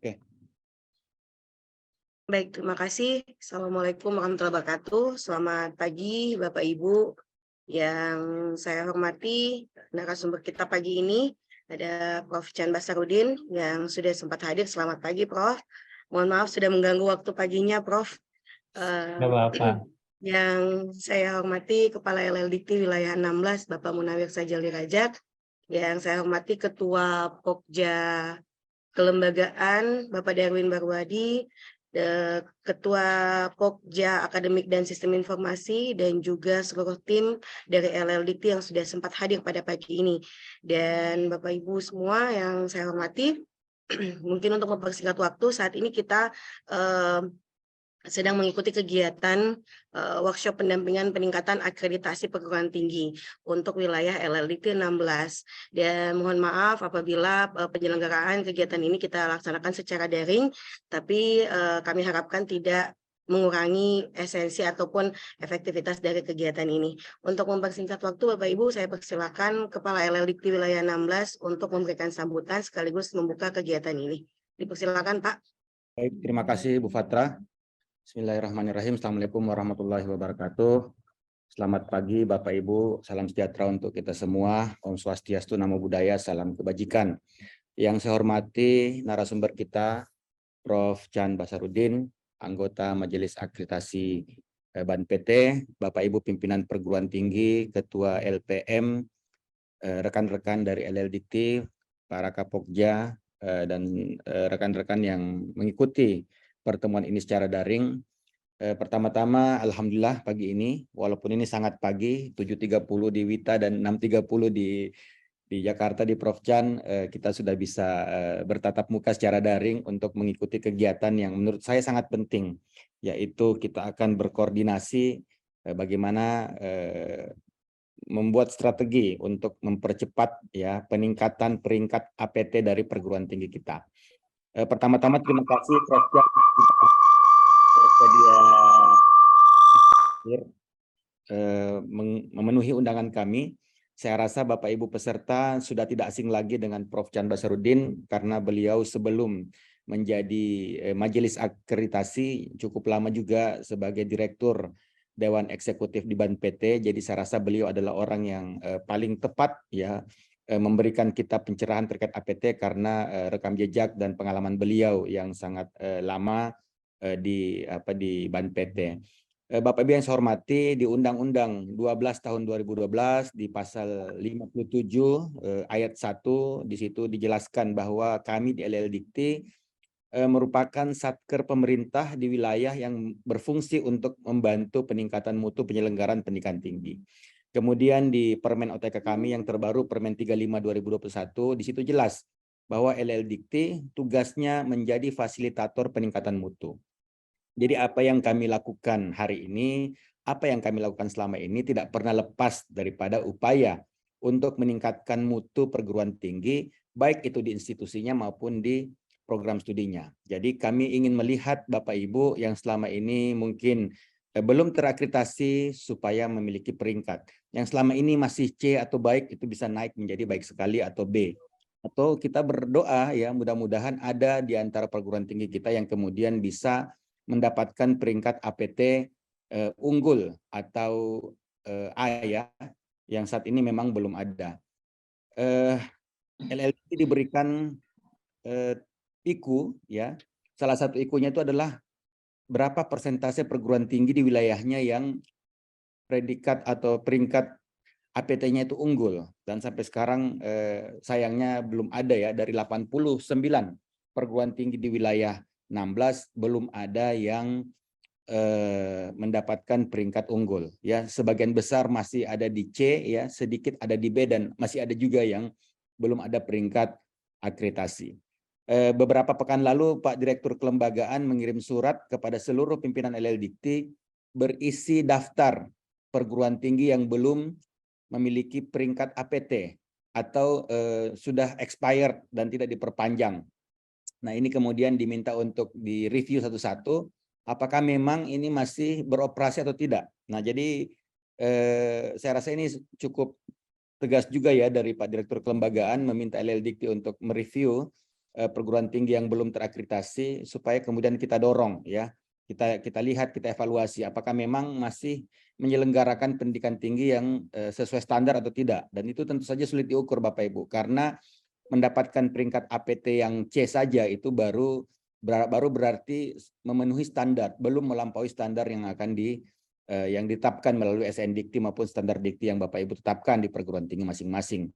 Oke. Baik, terima kasih. Assalamualaikum warahmatullahi wabarakatuh. Selamat pagi, Bapak Ibu. Yang saya hormati, narasumber kita pagi ini ada Prof. Chan Basarudin yang sudah sempat hadir. Selamat pagi, Prof. Mohon maaf sudah mengganggu waktu paginya, Prof. Nggak apa-apa. Yang saya hormati Kepala LLDT Wilayah 16, Bapak Munawir Sajal Dirajat. Yang saya hormati Ketua Pokja Kelembagaan, Bapak Darwin Barwadi, Ketua Pokja Akademik dan Sistem Informasi, dan juga seluruh tim dari LLDT yang sudah sempat hadir pada pagi ini. Dan Bapak Ibu semua yang saya hormati, mungkin untuk mempersingkat waktu, saat ini kita sedang mengikuti kegiatan workshop pendampingan peningkatan akreditasi perguruan tinggi untuk wilayah LLDT 16. Dan mohon maaf apabila penyelenggaraan kegiatan ini kita laksanakan secara daring, tapi kami harapkan tidak mengurangi esensi ataupun efektivitas dari kegiatan ini. Untuk mempersingkat waktu, Bapak Ibu, saya persilakan Kepala LLDT wilayah 16 untuk memberikan sambutan sekaligus membuka kegiatan ini. Dipersilakan, Pak. Baik, terima kasih Bu Fatra. Bismillahirrahmanirrahim. Assalamualaikum warahmatullahi wabarakatuh. Selamat pagi Bapak Ibu, salam sejahtera untuk kita semua. Om Swastiastu, Namo Buddhaya, salam kebajikan. Yang saya hormati narasumber kita, Prof. Chan Basarudin, anggota Majelis Akreditasi BAN PT, Bapak Ibu pimpinan perguruan tinggi, Ketua LPM, rekan-rekan dari LLDT, para Kapokja, dan rekan-rekan yang mengikuti pertemuan ini secara daring. Pertama-tama alhamdulillah pagi ini, walaupun ini sangat pagi, 7.30 di Wita dan 6.30 di Jakarta di Prof. Chan, kita sudah bisa bertatap muka secara daring untuk mengikuti kegiatan yang menurut saya sangat penting, yaitu kita akan berkoordinasi bagaimana membuat strategi untuk mempercepat ya peningkatan peringkat APT dari perguruan tinggi kita. Pertama-tama terima kasih Prof. Chan bersedia memenuhi undangan kami. Saya rasa Bapak Ibu peserta sudah tidak asing lagi dengan Prof. Chan Basarudin karena beliau sebelum menjadi majelis akreditasi cukup lama juga sebagai direktur Dewan Eksekutif di BAN PT. Jadi saya rasa beliau adalah orang yang paling tepat ya memberikan kita pencerahan terkait APT karena rekam jejak dan pengalaman beliau yang sangat lama di BAN PT. Bapak Ibu yang saya hormati, di Undang-Undang 12 tahun 2012 di pasal 57 ayat 1 di situ dijelaskan bahwa kami di LLDT merupakan satker pemerintah di wilayah yang berfungsi untuk membantu peningkatan mutu penyelenggaraan pendidikan tinggi. Kemudian di Permen OTK kami yang terbaru Permen 35 2021 di situ jelas bahwa LLDT tugasnya menjadi fasilitator peningkatan mutu. Jadi apa yang kami lakukan hari ini, apa yang kami lakukan selama ini tidak pernah lepas daripada upaya untuk meningkatkan mutu perguruan tinggi, baik itu di institusinya maupun di program studinya. Jadi kami ingin melihat Bapak Ibu yang selama ini mungkin belum terakreditasi supaya memiliki peringkat. Yang selama ini masih C atau baik itu bisa naik menjadi baik sekali atau B. Atau kita berdoa ya mudah-mudahan ada di antara perguruan tinggi kita yang kemudian bisa mendapatkan peringkat APT unggul atau A ya, yang saat ini memang belum ada. LLDT diberikan IKU ya, salah satu IKU-nya itu adalah berapa persentase perguruan tinggi di wilayahnya yang predikat atau peringkat APT-nya itu unggul, dan sampai sekarang sayangnya belum ada ya, dari 89 perguruan tinggi di wilayah 16 belum ada yang mendapatkan peringkat unggul ya. Sebagian besar masih ada di C ya, sedikit ada di B, dan masih ada juga yang belum ada peringkat akreditasi. Beberapa pekan lalu Pak Direktur Kelembagaan mengirim surat kepada seluruh pimpinan LLDT berisi daftar perguruan tinggi yang belum memiliki peringkat APT atau sudah expired dan tidak diperpanjang. Nah, ini kemudian diminta untuk direview satu-satu, apakah memang ini masih beroperasi atau tidak. Nah, jadi saya rasa ini cukup tegas juga ya dari Pak Direktur Kelembagaan meminta LLDT untuk mereview perguruan tinggi yang belum terakreditasi supaya kemudian kita dorong ya. Kita lihat, kita evaluasi apakah memang masih menyelenggarakan pendidikan tinggi yang sesuai standar atau tidak. Dan itu tentu saja sulit diukur Bapak Ibu karena mendapatkan peringkat APT yang C saja itu baru berarti memenuhi standar, belum melampaui standar yang akan yang ditetapkan melalui SNDikti maupun standar dikti yang Bapak Ibu tetapkan di perguruan tinggi masing-masing.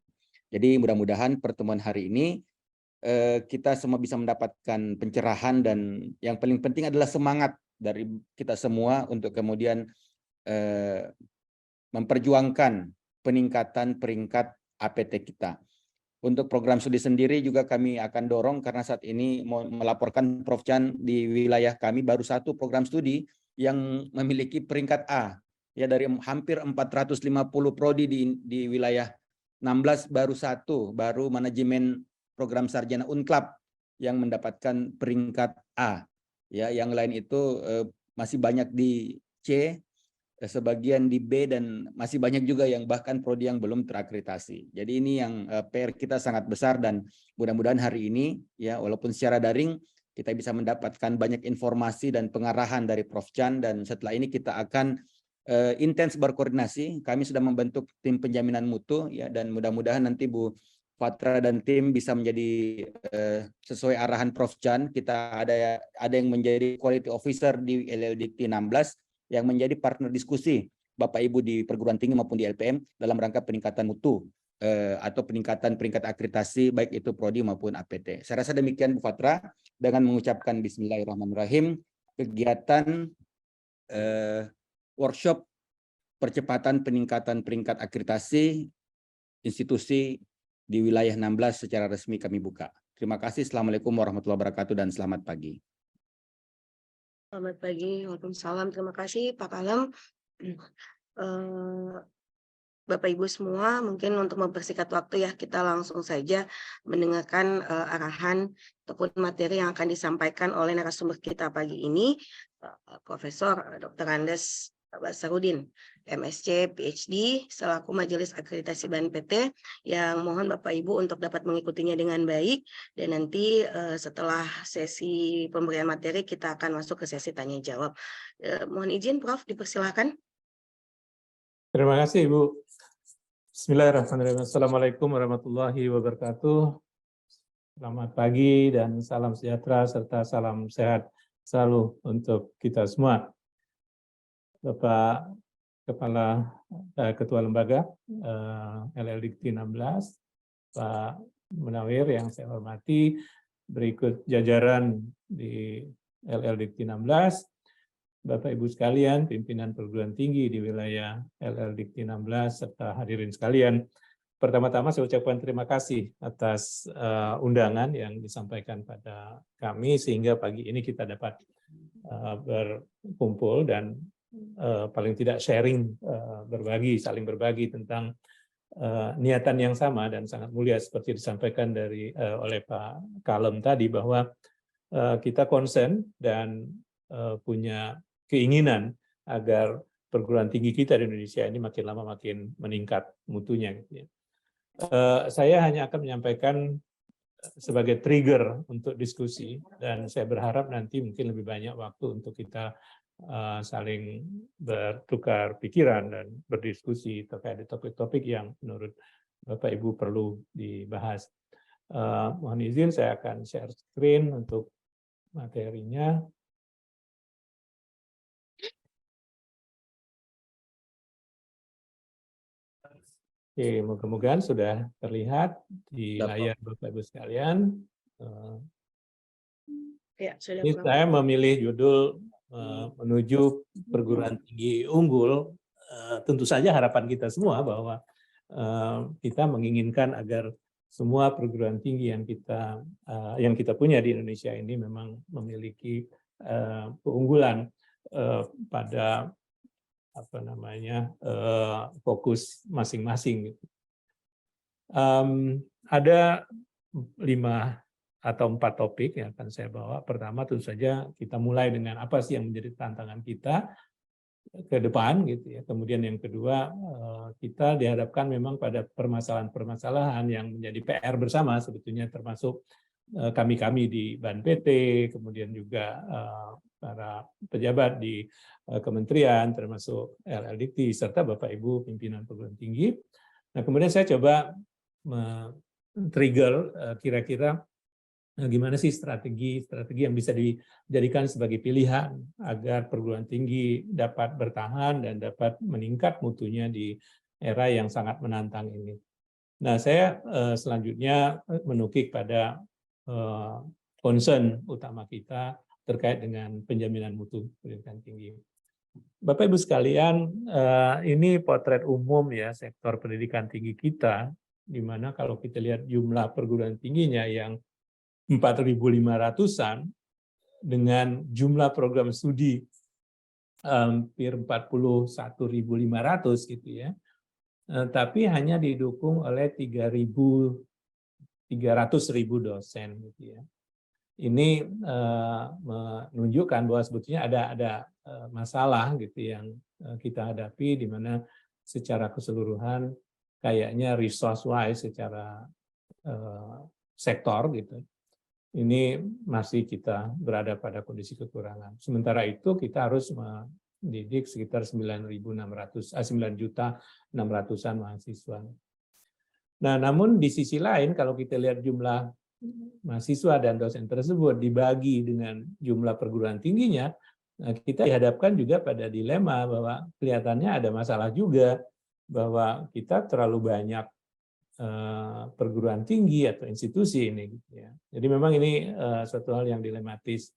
Jadi mudah-mudahan pertemuan hari ini kita semua bisa mendapatkan pencerahan dan yang paling penting adalah semangat dari kita semua untuk kemudian memperjuangkan peningkatan peringkat APT kita. Untuk program studi sendiri juga kami akan dorong karena saat ini mau melaporkan Prof. Chan di wilayah kami baru satu program studi yang memiliki peringkat A. Ya dari hampir 450 prodi di wilayah 16 baru manajemen program sarjana Unklab yang mendapatkan peringkat A. Ya, yang lain itu masih banyak di C, sebagian di B, dan masih banyak juga yang bahkan prodi yang belum terakreditasi. Jadi ini yang PR kita sangat besar dan mudah-mudahan hari ini ya walaupun secara daring kita bisa mendapatkan banyak informasi dan pengarahan dari Prof. Chan, dan setelah ini kita akan intens berkoordinasi. Kami sudah membentuk tim penjaminan mutu ya, dan mudah-mudahan nanti Bu Fatra dan tim bisa menjadi sesuai arahan Prof. Chan. Kita ada yang menjadi quality officer di LLDikti 16 yang menjadi partner diskusi Bapak Ibu di perguruan tinggi maupun di LPM dalam rangka peningkatan mutu atau peningkatan peringkat akreditasi baik itu prodi maupun APT. Saya rasa demikian Bu Fatra, dengan mengucapkan Bismillahirrahmanirrahim, kegiatan workshop percepatan peningkatan peringkat akreditasi institusi di wilayah 16 secara resmi kami buka. Terima kasih. Assalamualaikum warahmatullahi wabarakatuh dan selamat pagi. Selamat pagi, waalaikumsalam. Terima kasih Pak Kalem. Bapak Ibu semua, mungkin untuk mempersingkat waktu ya, kita langsung saja mendengarkan arahan ataupun materi yang akan disampaikan oleh narasumber kita pagi ini, Profesor Dr. Andes Basarudin, MSc, PhD, selaku Majelis Akreditasi BNPT, yang mohon Bapak Ibu untuk dapat mengikutinya dengan baik, dan nanti setelah sesi pemberian materi kita akan masuk ke sesi tanya jawab. Mohon izin Prof, dipersilakan. Terima kasih Ibu. Bismillahirrahmanirrahim. Assalamualaikum warahmatullahi wabarakatuh. Selamat pagi dan salam sejahtera serta salam sehat selalu untuk kita semua. Bapak Kepala Ketua Lembaga LLDikti 16, Pak Munawir yang saya hormati, berikut jajaran di LLDikti 16, Bapak Ibu sekalian, pimpinan perguruan tinggi di wilayah LLDikti 16 serta hadirin sekalian. Pertama-tama saya ucapkan terima kasih atas undangan yang disampaikan pada kami sehingga pagi ini kita dapat berkumpul dan paling tidak sharing, saling berbagi tentang niatan yang sama dan sangat mulia seperti disampaikan oleh Pak Kalem tadi, bahwa kita concern dan punya keinginan agar perguruan tinggi kita di Indonesia ini makin lama makin meningkat mutunya. Gitu ya. Saya hanya akan menyampaikan sebagai trigger untuk diskusi, dan saya berharap nanti mungkin lebih banyak waktu untuk kita saling bertukar pikiran dan berdiskusi terkait topik-topik yang menurut Bapak Ibu perlu dibahas. Mohon izin saya akan share screen untuk materinya. Oke, moga-moga sudah terlihat di layar Bapak Ibu sekalian. Ya, sudah. Ini saya memilih judul menuju perguruan tinggi unggul. Tentu saja harapan kita semua bahwa kita menginginkan agar semua perguruan tinggi yang kita punya di Indonesia ini memang memiliki keunggulan pada fokus masing-masing. Ada 5 atau 4 topik yang akan saya bawa. Pertama tentu saja kita mulai dengan apa sih yang menjadi tantangan kita ke depan gitu ya. Kemudian yang kedua, kita dihadapkan memang pada permasalahan-permasalahan yang menjadi PR bersama sebetulnya, termasuk kami-kami di BAN-PT, kemudian juga para pejabat di kementerian, termasuk LLDT, serta Bapak Ibu pimpinan perguruan tinggi. Nah, kemudian saya coba trigger kira-kira gimana sih strategi yang bisa dijadikan sebagai pilihan agar perguruan tinggi dapat bertahan dan dapat meningkat mutunya di era yang sangat menantang ini. Nah, saya selanjutnya menukik pada concern utama kita terkait dengan penjaminan mutu pendidikan tinggi. Bapak Ibu sekalian, ini potret umum ya sektor pendidikan tinggi kita, di mana kalau kita lihat jumlah perguruan tingginya yang 4.500-an dengan jumlah program studi hampir 41.500 gitu ya. Tapi hanya didukung oleh 300.000 dosen gitu ya. Ini menunjukkan bahwa sebetulnya ada masalah gitu yang kita hadapi, di mana secara keseluruhan kayaknya resource wise secara sektor gitu, ini masih kita berada pada kondisi kekurangan. Sementara itu kita harus mendidik sekitar 9.600-an mahasiswa. Nah, namun di sisi lain kalau kita lihat jumlah mahasiswa dan dosen tersebut dibagi dengan jumlah perguruan tingginya, kita dihadapkan juga pada dilema bahwa kelihatannya ada masalah juga, bahwa kita terlalu banyak perguruan tinggi atau institusi ini. Jadi memang ini suatu hal yang dilematis.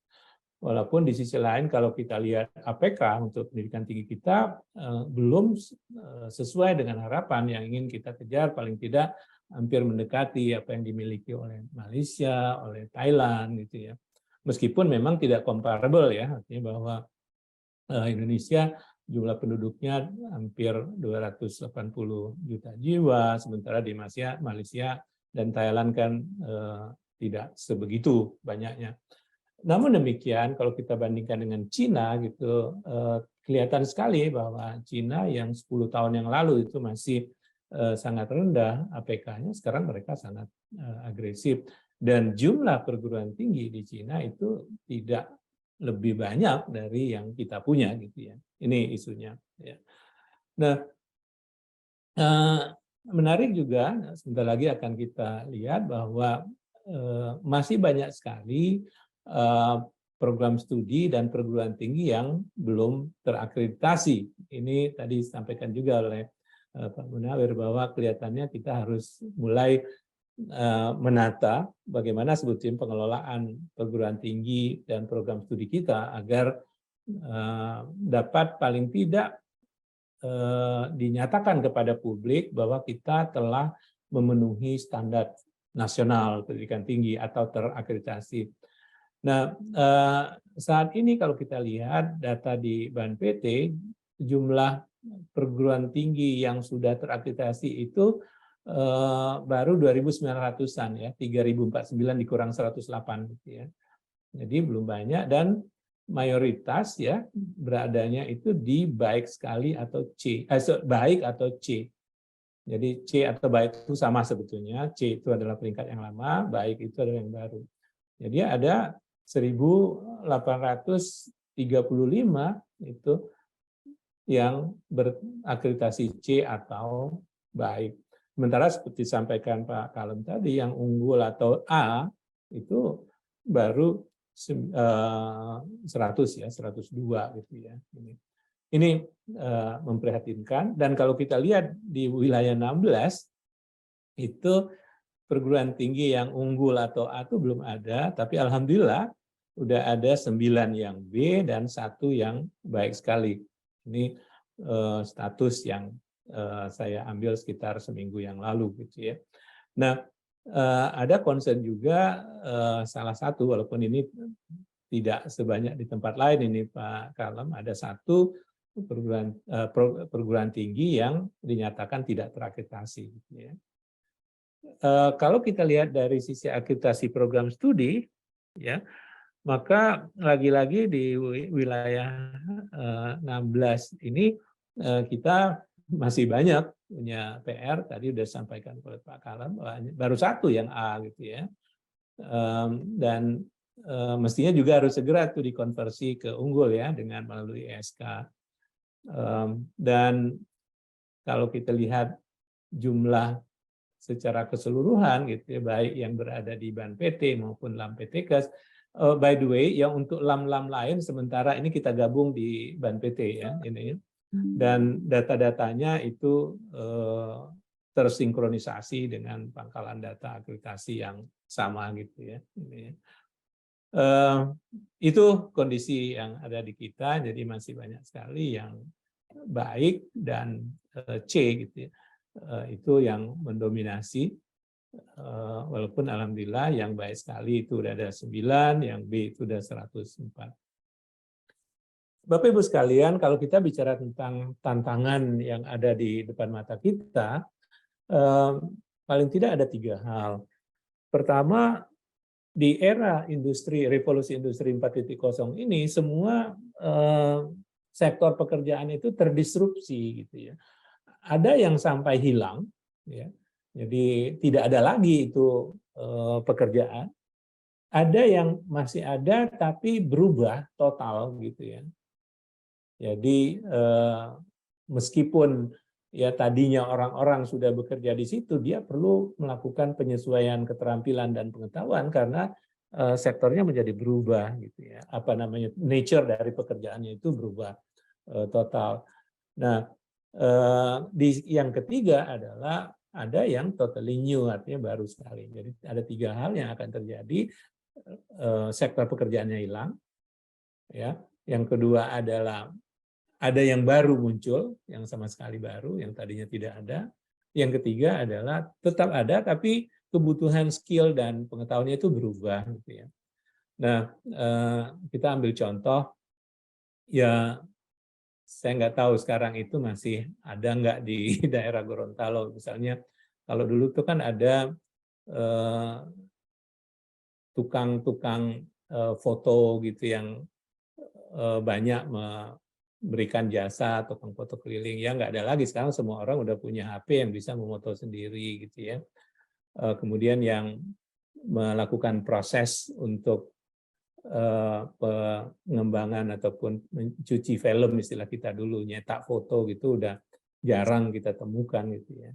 Walaupun di sisi lain kalau kita lihat APK untuk pendidikan tinggi kita belum sesuai dengan harapan yang ingin kita kejar, paling tidak hampir mendekati apa yang dimiliki oleh Malaysia, oleh Thailand gitu ya. Meskipun memang tidak comparable ya, artinya bahwa Indonesia jumlah penduduknya hampir 280 juta jiwa, sementara di Malaysia dan Thailand kan tidak sebegitu banyaknya. Namun demikian, kalau kita bandingkan dengan Cina gitu, kelihatan sekali bahwa Cina yang 10 tahun yang lalu itu masih sangat rendah APK-nya, sekarang mereka sangat agresif. Dan jumlah perguruan tinggi di Cina itu tidak lebih banyak dari yang kita punya gitu ya. Ini isunya. Ya. Nah, menarik juga, sebentar lagi akan kita lihat bahwa masih banyak sekali program studi dan perguruan tinggi yang belum terakreditasi. Ini tadi disampaikan juga oleh Pak Munawir bahwa kelihatannya kita harus mulai menata bagaimana sebetulnya pengelolaan perguruan tinggi dan program studi kita agar dapat paling tidak dinyatakan kepada publik bahwa kita telah memenuhi standar nasional pendidikan tinggi atau terakreditasi. Nah, saat ini kalau kita lihat data di BAN-PT, jumlah perguruan tinggi yang sudah terakreditasi itu baru 2.900-an ya, 3.049 dikurang 108 gitu ya. Jadi belum banyak, dan mayoritas ya beradanya itu di baik sekali atau C, baik atau C. Jadi C atau baik itu sama sebetulnya, C itu adalah peringkat yang lama, baik itu adalah yang baru. Jadi ada 1.835 itu yang berakreditasi C atau baik. Sementara seperti disampaikan Pak Kalem tadi, yang unggul atau A itu baru 100 ya, 102 gitu ya. Ini memprihatinkan. Dan kalau kita lihat di wilayah 16 itu perguruan tinggi yang unggul atau A itu belum ada, tapi alhamdulillah udah ada 9 yang B dan 1 yang baik sekali. Ini status yang saya ambil sekitar seminggu yang lalu gitu ya. Nah, ada concern juga salah satu, walaupun ini tidak sebanyak di tempat lain ini Pak Kalem, ada 1 perguruan tinggi yang dinyatakan tidak terakreditasi gitu ya. Kalau kita lihat dari sisi akreditasi program studi ya, maka lagi-lagi di wilayah 16 ini kita masih banyak punya PR. Tadi sudah disampaikan oleh Pak Kalem, baru 1 yang A gitu ya. Dan mestinya juga harus segera tuh dikonversi ke unggul ya dengan melalui ESK. Dan kalau kita lihat jumlah secara keseluruhan gitu ya, baik yang berada di BAN PT maupun LAM PTKes. By the way, yang untuk LAM-LAM lain sementara ini kita gabung di BAN PT ya ini. Dan data-datanya itu tersinkronisasi dengan pangkalan data akreditasi yang sama gitu ya. Itu kondisi yang ada di kita, jadi masih banyak sekali yang baik dan C gitu ya. Itu yang mendominasi, walaupun alhamdulillah yang baik sekali itu udah ada 9, yang B itu udah 104. Bapak Ibu sekalian, kalau kita bicara tentang tantangan yang ada di depan mata kita, paling tidak ada 3 hal. Pertama, di era revolusi industri 4.0 ini, semua sektor pekerjaan itu terdisrupsi gitu ya. Ada yang sampai hilang, ya. Jadi tidak ada lagi itu pekerjaan. Ada yang masih ada tapi berubah total gitu ya. Jadi meskipun ya tadinya orang-orang sudah bekerja di situ, dia perlu melakukan penyesuaian keterampilan dan pengetahuan karena sektornya menjadi berubah gitu ya. Apa namanya, nature dari pekerjaannya itu berubah total. Nah, yang ketiga adalah ada yang totally new, artinya baru sekali. Jadi ada 3 hal yang akan terjadi. Sektor pekerjaannya hilang, ya. Yang kedua adalah ada yang baru muncul, yang sama sekali baru, yang tadinya tidak ada. Yang ketiga adalah tetap ada, tapi kebutuhan skill dan pengetahuannya itu berubah. Gitu ya. Nah, kita ambil contoh, ya saya nggak tahu sekarang itu masih ada nggak di daerah Gorontalo. Misalnya, kalau dulu tuh kan ada tukang-tukang foto gitu yang banyak memberikan jasa tukang foto keliling, ya nggak ada lagi. Sekarang semua orang udah punya HP yang bisa memoto sendiri gitu ya. Kemudian yang melakukan proses untuk pengembangan ataupun mencuci film istilah kita dulu, nyetak foto gitu udah jarang kita temukan gitu ya.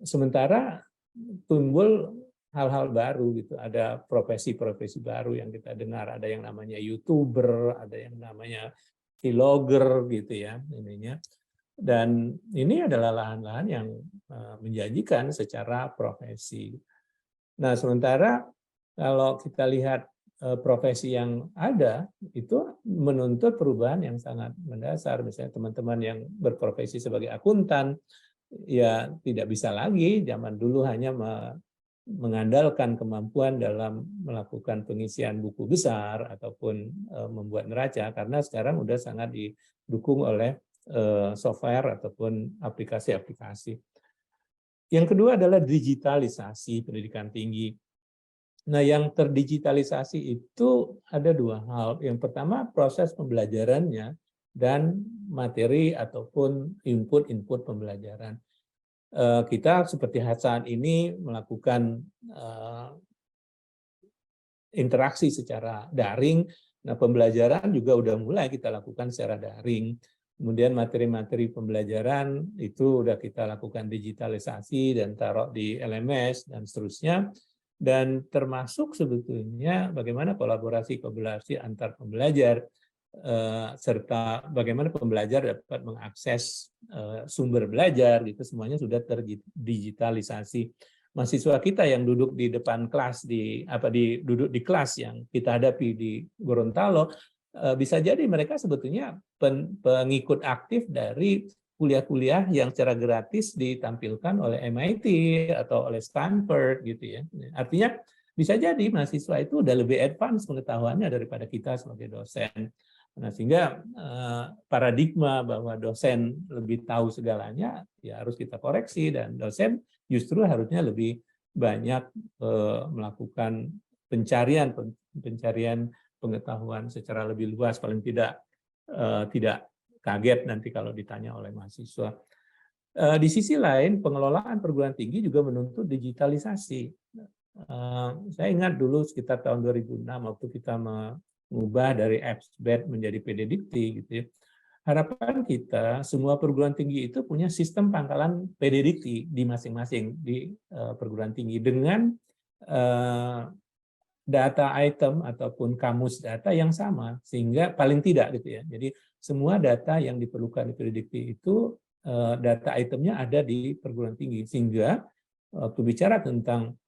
Sementara timbul hal-hal baru gitu, ada profesi-profesi baru yang kita dengar, ada yang namanya YouTuber, ada yang namanya vlogger gitu ya ininya. Dan ini adalah lahan-lahan yang menjanjikan secara profesi. Nah, sementara kalau kita lihat profesi yang ada, itu menuntut perubahan yang sangat mendasar. Misalnya teman-teman yang berprofesi sebagai akuntan, ya tidak bisa lagi, zaman dulu hanya mengandalkan kemampuan dalam melakukan pengisian buku besar ataupun membuat neraca, karena sekarang udah sangat didukung oleh software ataupun aplikasi-aplikasi. Yang kedua adalah digitalisasi pendidikan tinggi. Nah, yang terdigitalisasi itu ada 2 hal. Yang pertama, proses pembelajarannya dan materi ataupun input-input pembelajaran. Kita seperti saat ini melakukan interaksi secara daring. Nah, pembelajaran juga udah mulai kita lakukan secara daring. Kemudian materi-materi pembelajaran itu udah kita lakukan digitalisasi dan taruh di LMS dan seterusnya. Dan termasuk sebetulnya bagaimana kolaborasi antar pembelajar, serta bagaimana pembelajar dapat mengakses sumber belajar, itu semuanya sudah terdigitalisasi. Mahasiswa kita yang duduk di depan kelas, duduk di kelas yang kita hadapi di Gorontalo, bisa jadi mereka sebetulnya pengikut aktif dari kuliah-kuliah yang secara gratis ditampilkan oleh MIT atau oleh Stanford gitu ya. Artinya bisa jadi mahasiswa itu udah lebih advance pengetahuannya daripada kita sebagai dosen. Nah, sehingga paradigma bahwa dosen lebih tahu segalanya ya harus kita koreksi, dan dosen justru harusnya lebih banyak melakukan pencarian pengetahuan secara lebih luas, paling tidak kaget nanti kalau ditanya oleh mahasiswa. Di sisi lain, pengelolaan perguruan tinggi juga menuntut digitalisasi. Saya ingat dulu sekitar tahun 2006 waktu kita mengubah dari AppsBed menjadi PDDikti gitu ya. Harapan kita semua perguruan tinggi itu punya sistem pangkalan PDDikti di masing-masing di perguruan tinggi dengan data item ataupun kamus data yang sama, sehingga paling tidak gitu ya. Jadi semua data yang diperlukan di PDDikti itu data itemnya ada di perguruan tinggi, sehingga waktu bicara tentang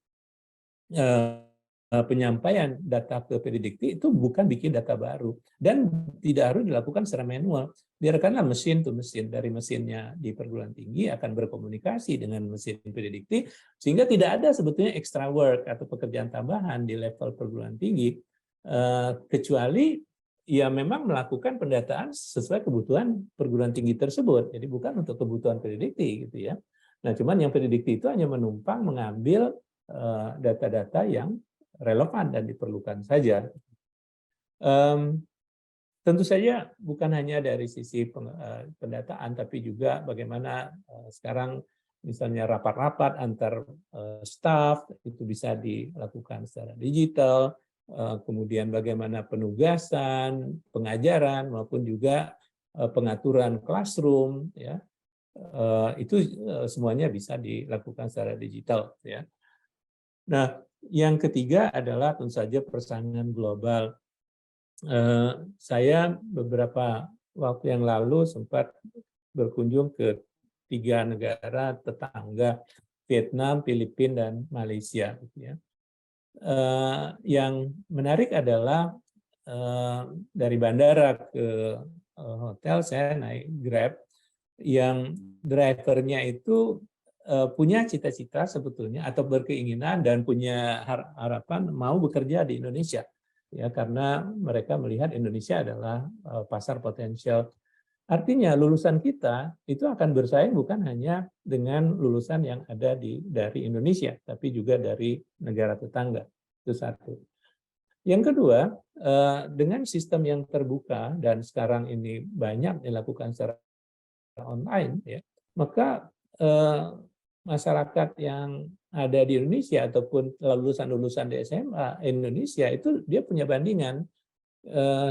penyampaian data ke PDDikti itu bukan bikin data baru dan tidak harus dilakukan secara manual. Biarkanlah mesin to mesin, dari mesinnya di perguruan tinggi akan berkomunikasi dengan mesin PDDikti, sehingga tidak ada sebetulnya extra work atau pekerjaan tambahan di level perguruan tinggi, kecuali ya memang melakukan pendataan sesuai kebutuhan perguruan tinggi tersebut. Jadi bukan untuk kebutuhan PDDikti gitu ya. Nah, cuman yang PDDikti itu hanya menumpang mengambil data-data yang relevan dan diperlukan saja. Tentu saja bukan hanya dari sisi pendataan, tapi juga bagaimana sekarang misalnya rapat-rapat antar staf itu bisa dilakukan secara digital, kemudian bagaimana penugasan, pengajaran maupun juga pengaturan classroom, ya itu semuanya bisa dilakukan secara digital, ya. Nah, yang ketiga adalah tentu saja persaingan global. Saya beberapa waktu yang lalu sempat berkunjung ke 3 negara tetangga, Vietnam, Filipina, dan Malaysia. Yang menarik adalah dari bandara ke hotel saya naik Grab, yang drivernya itu punya cita-cita sebetulnya atau berkeinginan dan punya harapan mau bekerja di Indonesia, ya, karena mereka melihat Indonesia adalah pasar potensial. Artinya lulusan kita itu akan bersaing bukan hanya dengan lulusan yang ada dari Indonesia, tapi juga dari negara tetangga. Itu satu. Yang kedua, dengan sistem yang terbuka dan sekarang ini banyak dilakukan secara online, ya, maka masyarakat yang ada di Indonesia ataupun lulusan-lulusan di SMA Indonesia itu dia punya bandingan.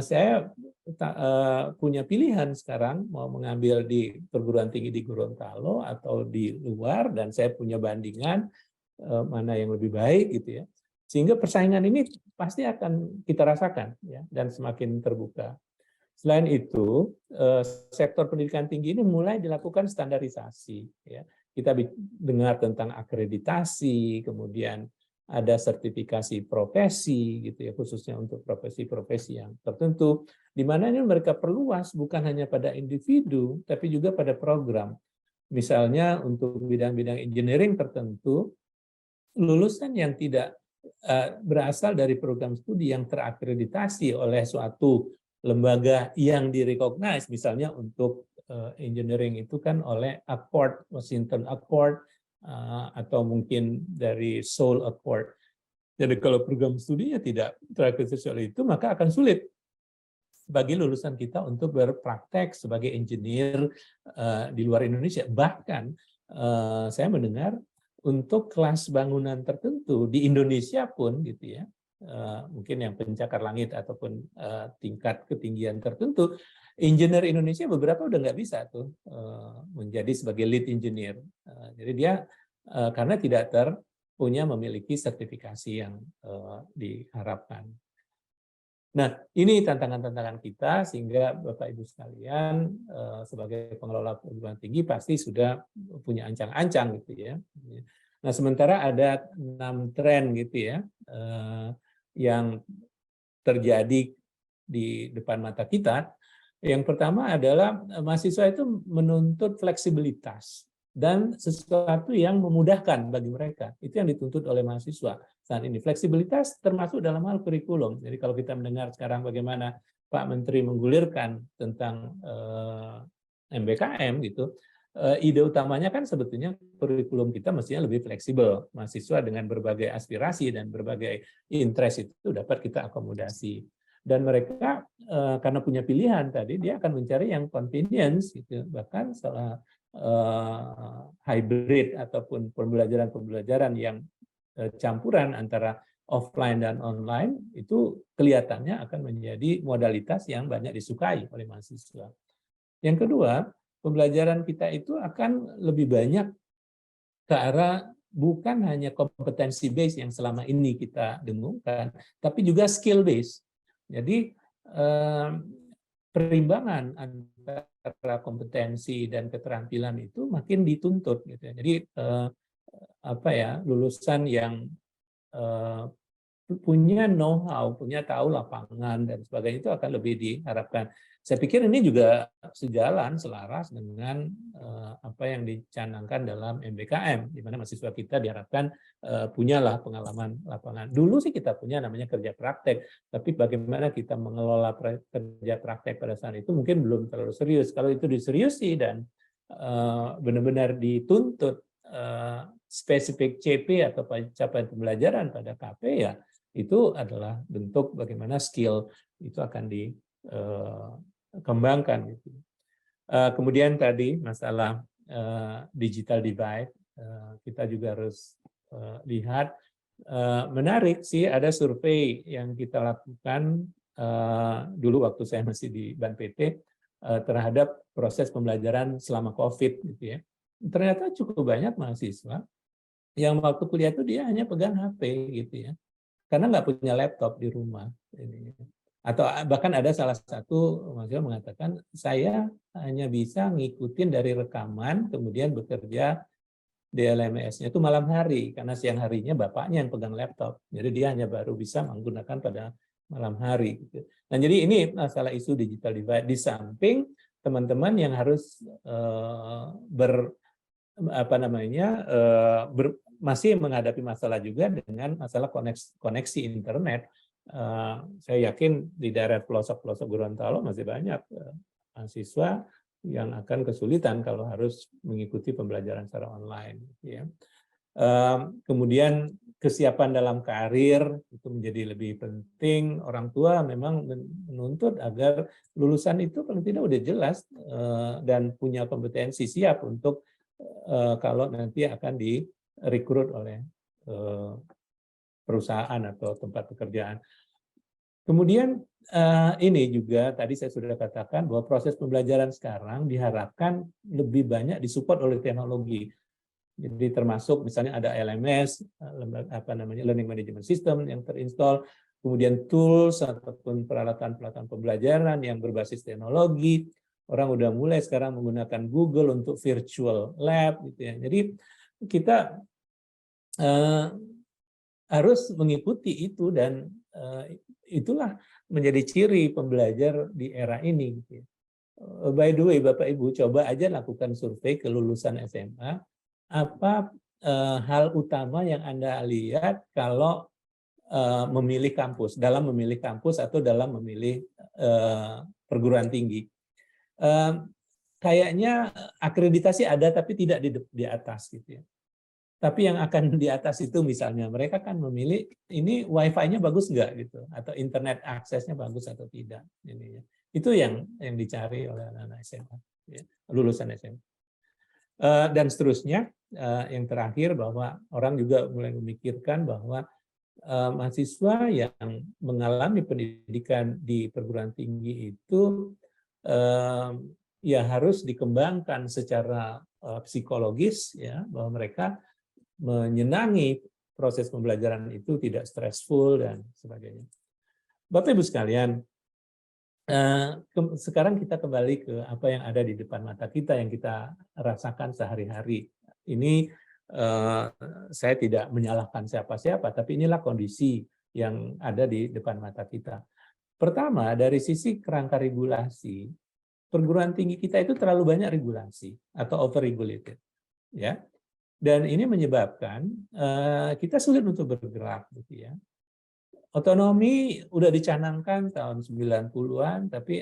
Saya punya pilihan sekarang mau mengambil di perguruan tinggi di Gorontalo atau di luar, dan saya punya bandingan mana yang lebih baik gitu ya. Sehingga persaingan ini pasti akan kita rasakan, ya, dan semakin terbuka. Selain itu, sektor pendidikan tinggi ini mulai dilakukan standarisasi, ya. Kita dengar tentang akreditasi, kemudian ada sertifikasi profesi gitu ya, khususnya untuk profesi-profesi yang tertentu, di mana ini mereka perluas bukan hanya pada individu tapi juga pada program. Misalnya untuk bidang-bidang engineering tertentu, lulusan yang tidak berasal dari program studi yang terakreditasi oleh suatu lembaga yang direcognize, misalnya untuk engineering itu kan oleh Accord, Washington Accord, atau mungkin dari Seoul Accord. Jadi kalau program studinya tidak terakreditasi oleh itu, maka akan sulit bagi lulusan kita untuk berpraktek sebagai engineer di luar Indonesia. Bahkan saya mendengar untuk kelas bangunan tertentu di Indonesia pun gitu ya, mungkin yang pencakar langit ataupun tingkat ketinggian tertentu, engineer Indonesia beberapa udah nggak bisa tuh menjadi sebagai lead engineer. Jadi dia karena tidak memiliki sertifikasi yang diharapkan. Nah, ini tantangan-tantangan kita, sehingga Bapak Ibu sekalian sebagai pengelola perguruan tinggi pasti sudah punya ancang-ancang gitu ya. Nah, sementara ada 6 tren gitu ya yang terjadi di depan mata kita. Yang pertama adalah mahasiswa itu menuntut fleksibilitas dan sesuatu yang memudahkan bagi mereka. Itu yang dituntut oleh mahasiswa saat ini. Fleksibilitas termasuk dalam hal kurikulum. Jadi kalau kita mendengar sekarang bagaimana Pak Menteri menggulirkan tentang MBKM gitu, ide utamanya kan sebetulnya kurikulum kita mestinya lebih fleksibel. Mahasiswa dengan berbagai aspirasi dan berbagai interest itu dapat kita akomodasi. Dan mereka karena punya pilihan tadi, dia akan mencari yang convenience gitu. Bahkan soal hybrid ataupun pembelajaran yang campuran antara offline dan online itu kelihatannya akan menjadi modalitas yang banyak disukai oleh mahasiswa. Yang kedua, pembelajaran kita itu akan lebih banyak ke arah bukan hanya kompetensi base yang selama ini kita dengungkan, tapi juga skill base. Jadi perimbangan antara kompetensi dan keterampilan itu makin dituntut gitu ya. Jadi lulusan yang punya know-how, punya tahu lapangan dan sebagainya itu akan lebih diharapkan. Saya pikir ini juga sejalan, selaras dengan apa yang dicanangkan dalam MBKM, di mana mahasiswa kita diharapkan punyalah pengalaman lapangan. Dulu sih kita punya namanya kerja praktek, tapi bagaimana kita mengelola kerja praktek pada saat itu mungkin belum terlalu serius. Kalau itu diseriusi dan benar-benar dituntut spesifik CP atau capaian pembelajaran pada KP, ya itu adalah bentuk bagaimana skill itu akan dikembangkan. Gitu. Kemudian tadi masalah digital divide, kita juga harus lihat, menarik sih ada survei yang kita lakukan dulu waktu saya masih di BAN PT terhadap proses pembelajaran selama COVID gitu ya. Ternyata cukup banyak mahasiswa yang waktu kuliah itu dia hanya pegang HP gitu ya, karena nggak punya laptop di rumah. Atau bahkan ada salah satu mahasiswa mengatakan, saya hanya bisa ngikutin dari rekaman, kemudian bekerja di LMS-nya itu malam hari, karena siang harinya bapaknya yang pegang laptop. Jadi dia hanya baru bisa menggunakan pada malam hari. Gitu. Nah, jadi ini masalah isu digital divide, di samping teman-teman yang harus masih menghadapi masalah juga dengan masalah koneksi internet. Saya yakin di daerah pelosok-pelosok Gorontalo masih banyak mahasiswa yang akan kesulitan kalau harus mengikuti pembelajaran secara online. Ya. Kemudian kesiapan dalam karir itu menjadi lebih penting. Orang tua memang menuntut agar lulusan itu paling tidak udah jelas dan punya kompetensi siap untuk kalau nanti akan direkrut oleh perusahaan atau tempat pekerjaan. Kemudian ini juga tadi saya sudah katakan bahwa proses pembelajaran sekarang diharapkan lebih banyak disupport oleh teknologi. Jadi termasuk misalnya ada LMS, Learning Management System yang terinstall, kemudian tools ataupun peralatan-peralatan pembelajaran yang berbasis teknologi. Orang udah mulai sekarang menggunakan Google untuk virtual lab gitu ya. Jadi kita harus mengikuti itu dan itulah menjadi ciri pembelajar di era ini. Gitu ya. By the way, Bapak Ibu, coba aja lakukan survei ke lulusan SMA. Apa hal utama yang Anda lihat kalau memilih kampus, dalam memilih kampus atau dalam memilih perguruan tinggi? Kayaknya akreditasi ada tapi tidak di atas gitu ya. Tapi yang akan di atas itu misalnya mereka kan memilih ini wifi-nya bagus nggak gitu, atau internet aksesnya bagus atau tidak. Ini, itu yang dicari oleh anak-anak SMA, ya, lulusan SMA. Dan seterusnya, yang terakhir bahwa orang juga mulai memikirkan bahwa mahasiswa yang mengalami pendidikan di perguruan tinggi itu ya harus dikembangkan secara psikologis ya, bahwa mereka menyenangi proses pembelajaran itu, tidak stressful dan sebagainya. Bapak Ibu sekalian, sekarang kita kembali ke apa yang ada di depan mata kita yang kita rasakan sehari-hari. Ini saya tidak menyalahkan siapa-siapa, tapi inilah kondisi yang ada di depan mata kita. Pertama, dari sisi kerangka regulasi, perguruan tinggi kita itu terlalu banyak regulasi atau over-regulated. Ya. Dan ini menyebabkan kita sulit untuk bergerak. Gitu ya. Otonomi udah dicanangkan tahun 90-an, tapi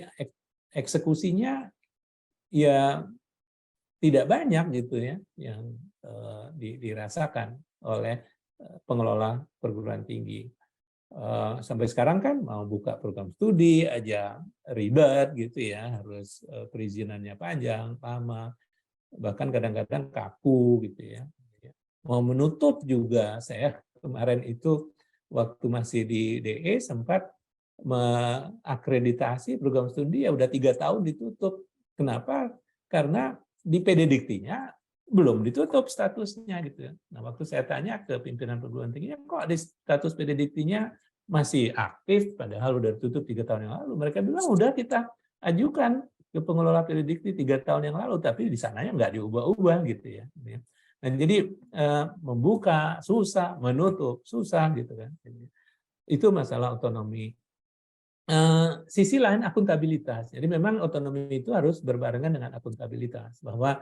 eksekusinya ya tidak banyak gitu ya yang dirasakan oleh pengelola perguruan tinggi. Sampai sekarang kan mau buka program studi aja ribet gitu ya, harus perizinannya panjang, lama, bahkan kadang-kadang kaku gitu ya. Mau menutup juga, saya kemarin itu waktu masih di DE sempat mengakreditasi program studi ya udah 3 tahun ditutup. Kenapa? Karena di PD Diktinya belum ditutup statusnya gitu ya. Nah, waktu saya tanya ke pimpinan perguruan tingginya, kok di status PD Diktinya masih aktif padahal udah ditutup 3 tahun yang lalu. Mereka bilang udah kita ajukan ke pengelola PD Dikti 3 tahun yang lalu, tapi di sananya nggak diubah-ubah gitu ya. Dan jadi membuka susah, menutup susah gitu kan. Itu masalah otonomi. Sisi lain akuntabilitas. Jadi memang otonomi itu harus berbarengan dengan akuntabilitas, bahwa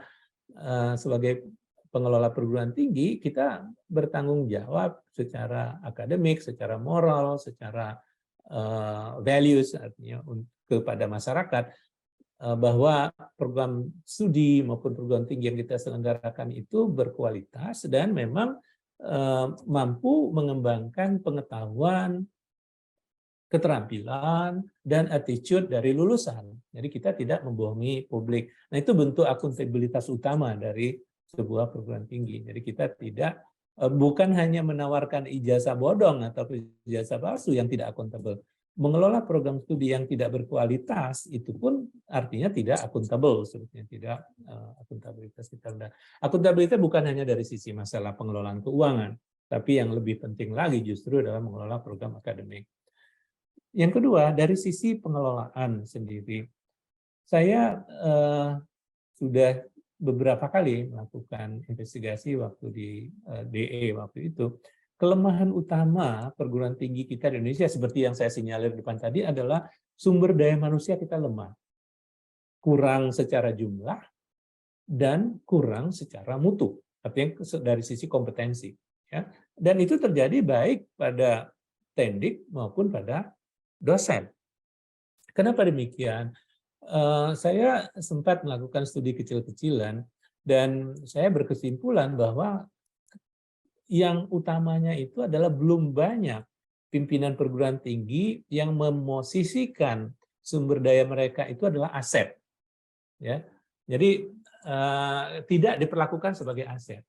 sebagai pengelola perguruan tinggi kita bertanggung jawab secara akademik, secara moral, secara values artinya kepada masyarakat, bahwa program studi maupun perguruan tinggi yang kita selenggarakan itu berkualitas dan memang mampu mengembangkan pengetahuan, keterampilan, dan attitude dari lulusan. Jadi kita tidak membohongi publik. Nah, itu bentuk akuntabilitas utama dari sebuah perguruan tinggi. Jadi kita tidak, bukan hanya menawarkan ijazah bodong atau ijazah palsu yang tidak akuntabel. Mengelola program studi yang tidak berkualitas, itu pun artinya tidak akuntabel, sebetulnya tidak akuntabilitas kita rendah. Akuntabilitas bukan hanya dari sisi masalah pengelolaan keuangan, tapi yang lebih penting lagi justru adalah mengelola program akademik. Yang kedua, dari sisi pengelolaan sendiri, saya sudah beberapa kali melakukan investigasi waktu di DE waktu itu. Kelemahan utama perguruan tinggi kita di Indonesia, seperti yang saya sinyalir depan tadi, adalah sumber daya manusia kita lemah. Kurang secara jumlah dan kurang secara mutu, artinya dari sisi kompetensi. Ya. Dan itu terjadi baik pada tendik maupun pada dosen. Kenapa demikian? Saya sempat melakukan studi kecil-kecilan dan saya berkesimpulan bahwa yang utamanya itu adalah belum banyak pimpinan perguruan tinggi yang memosisikan sumber daya mereka itu adalah aset. Ya. Jadi tidak diperlakukan sebagai aset.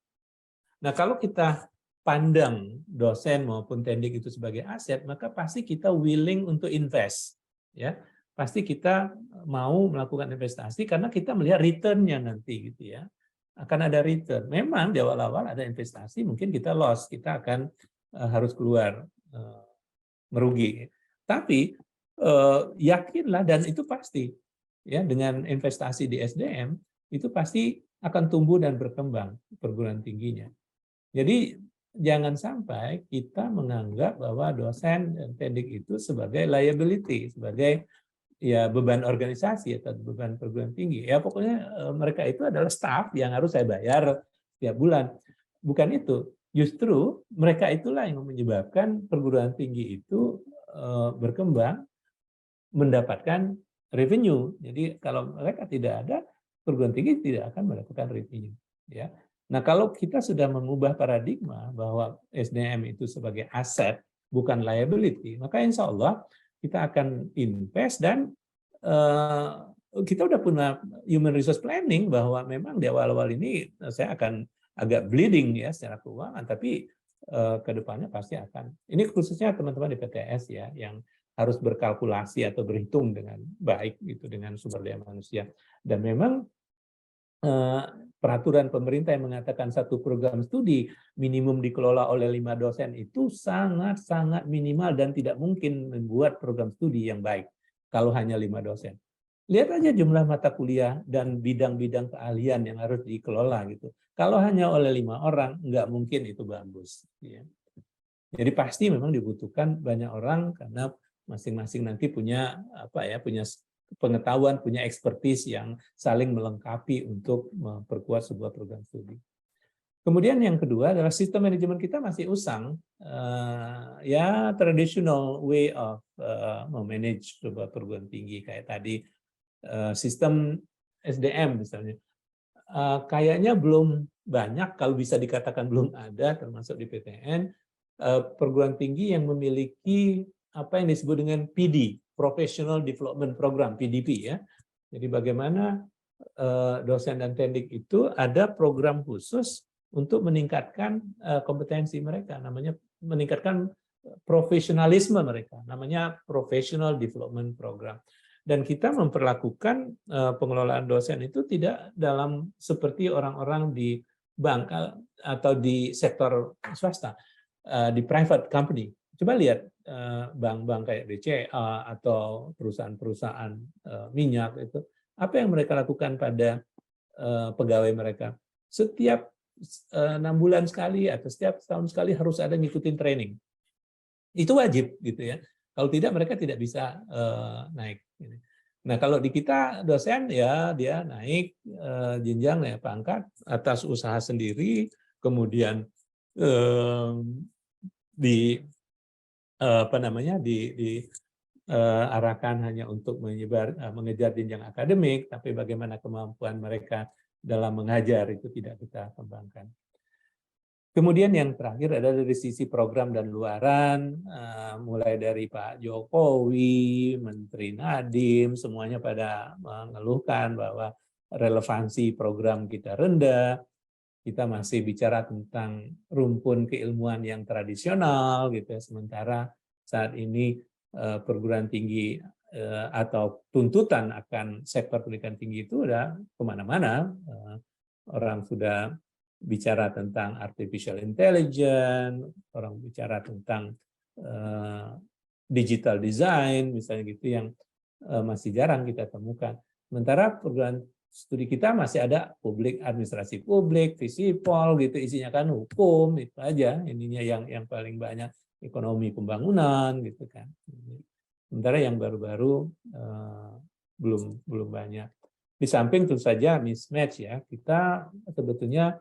Nah, kalau kita pandang dosen maupun tendik itu sebagai aset, maka pasti kita willing untuk invest, ya. Pasti kita mau melakukan investasi karena kita melihat return-nya nanti gitu ya. Akan ada return. Memang di awal-awal ada investasi, mungkin kita loss, kita akan harus keluar merugi. Tapi yakinlah, dan itu pasti ya, dengan investasi di SDM itu pasti akan tumbuh dan berkembang perguruan tingginya. Jadi jangan sampai kita menganggap bahwa dosen dan tendik itu sebagai liability, sebagai ya beban organisasi atau beban perguruan tinggi. Ya pokoknya mereka itu adalah staff yang harus saya bayar setiap bulan. Bukan itu. Justru mereka itulah yang menyebabkan perguruan tinggi itu berkembang, mendapatkan revenue. Jadi kalau mereka tidak ada, perguruan tinggi tidak akan mendapatkan revenue. Ya. Nah, kalau kita sudah mengubah paradigma bahwa SDM itu sebagai aset, bukan liability, maka insya Allah kita akan invest dan kita udah punya human resource planning bahwa memang di awal-awal ini saya akan agak bleeding ya secara keuangan, tapi ke depannya pasti akan. Ini khususnya teman-teman di PTS ya, yang harus berkalkulasi atau berhitung dengan baik gitu dengan sumber daya manusia. Dan memang peraturan pemerintah yang mengatakan satu program studi minimum dikelola oleh 5 dosen itu sangat-sangat minimal dan tidak mungkin membuat program studi yang baik kalau hanya 5 dosen. Lihat aja jumlah mata kuliah dan bidang-bidang keahlian yang harus dikelola gitu. Kalau hanya oleh 5 orang, nggak mungkin itu bagus. Ya. Jadi pasti memang dibutuhkan banyak orang karena masing-masing nanti punya punya pengetahuan, punya expertise yang saling melengkapi untuk memperkuat sebuah program studi. Kemudian yang kedua adalah sistem manajemen kita masih usang, ya traditional way of memanage sebuah perguruan tinggi kayak tadi sistem SDM misalnya, kayaknya belum banyak, kalau bisa dikatakan belum ada, termasuk di PTN perguruan tinggi yang memiliki apa yang disebut dengan PD, Professional Development Program, PDP ya. Jadi bagaimana dosen dan tendik itu ada program khusus untuk meningkatkan kompetensi mereka, namanya meningkatkan profesionalisme mereka, namanya Professional Development Program. Dan kita memperlakukan pengelolaan dosen itu tidak dalam seperti orang-orang di bank atau di sektor swasta, di private company. Coba lihat bank-bank kayak BCA atau perusahaan-perusahaan minyak itu, apa yang mereka lakukan pada pegawai mereka? Setiap 6 bulan sekali atau setiap tahun sekali harus ada ngikutin training. Itu wajib gitu ya. Kalau tidak mereka tidak bisa naik. Nah kalau di kita dosen ya dia naik jenjang ya pangkat atas usaha sendiri, kemudian diarahkan hanya untuk mengejar jenjang akademik, tapi bagaimana kemampuan mereka dalam mengajar itu tidak kita kembangkan. Kemudian yang terakhir adalah dari sisi program dan luaran, mulai dari Pak Jokowi, Menteri Nadiem, semuanya pada mengeluhkan bahwa relevansi program kita rendah. Kita masih bicara tentang rumpun keilmuan yang tradisional, gitu ya. Sementara saat ini perguruan tinggi atau tuntutan akan sektor pendidikan tinggi itu udah kemana-mana. Orang sudah bicara tentang artificial intelligence, orang bicara tentang digital design, misalnya gitu, yang masih jarang kita temukan. Sementara perguruan studi kita masih ada publik, administrasi publik, Visipol, gitu, isinya kan hukum, itu aja ininya yang paling banyak, ekonomi pembangunan, gitu kan. Sementara yang baru-baru belum banyak. Di samping tentu saja mismatch ya, kita sebetulnya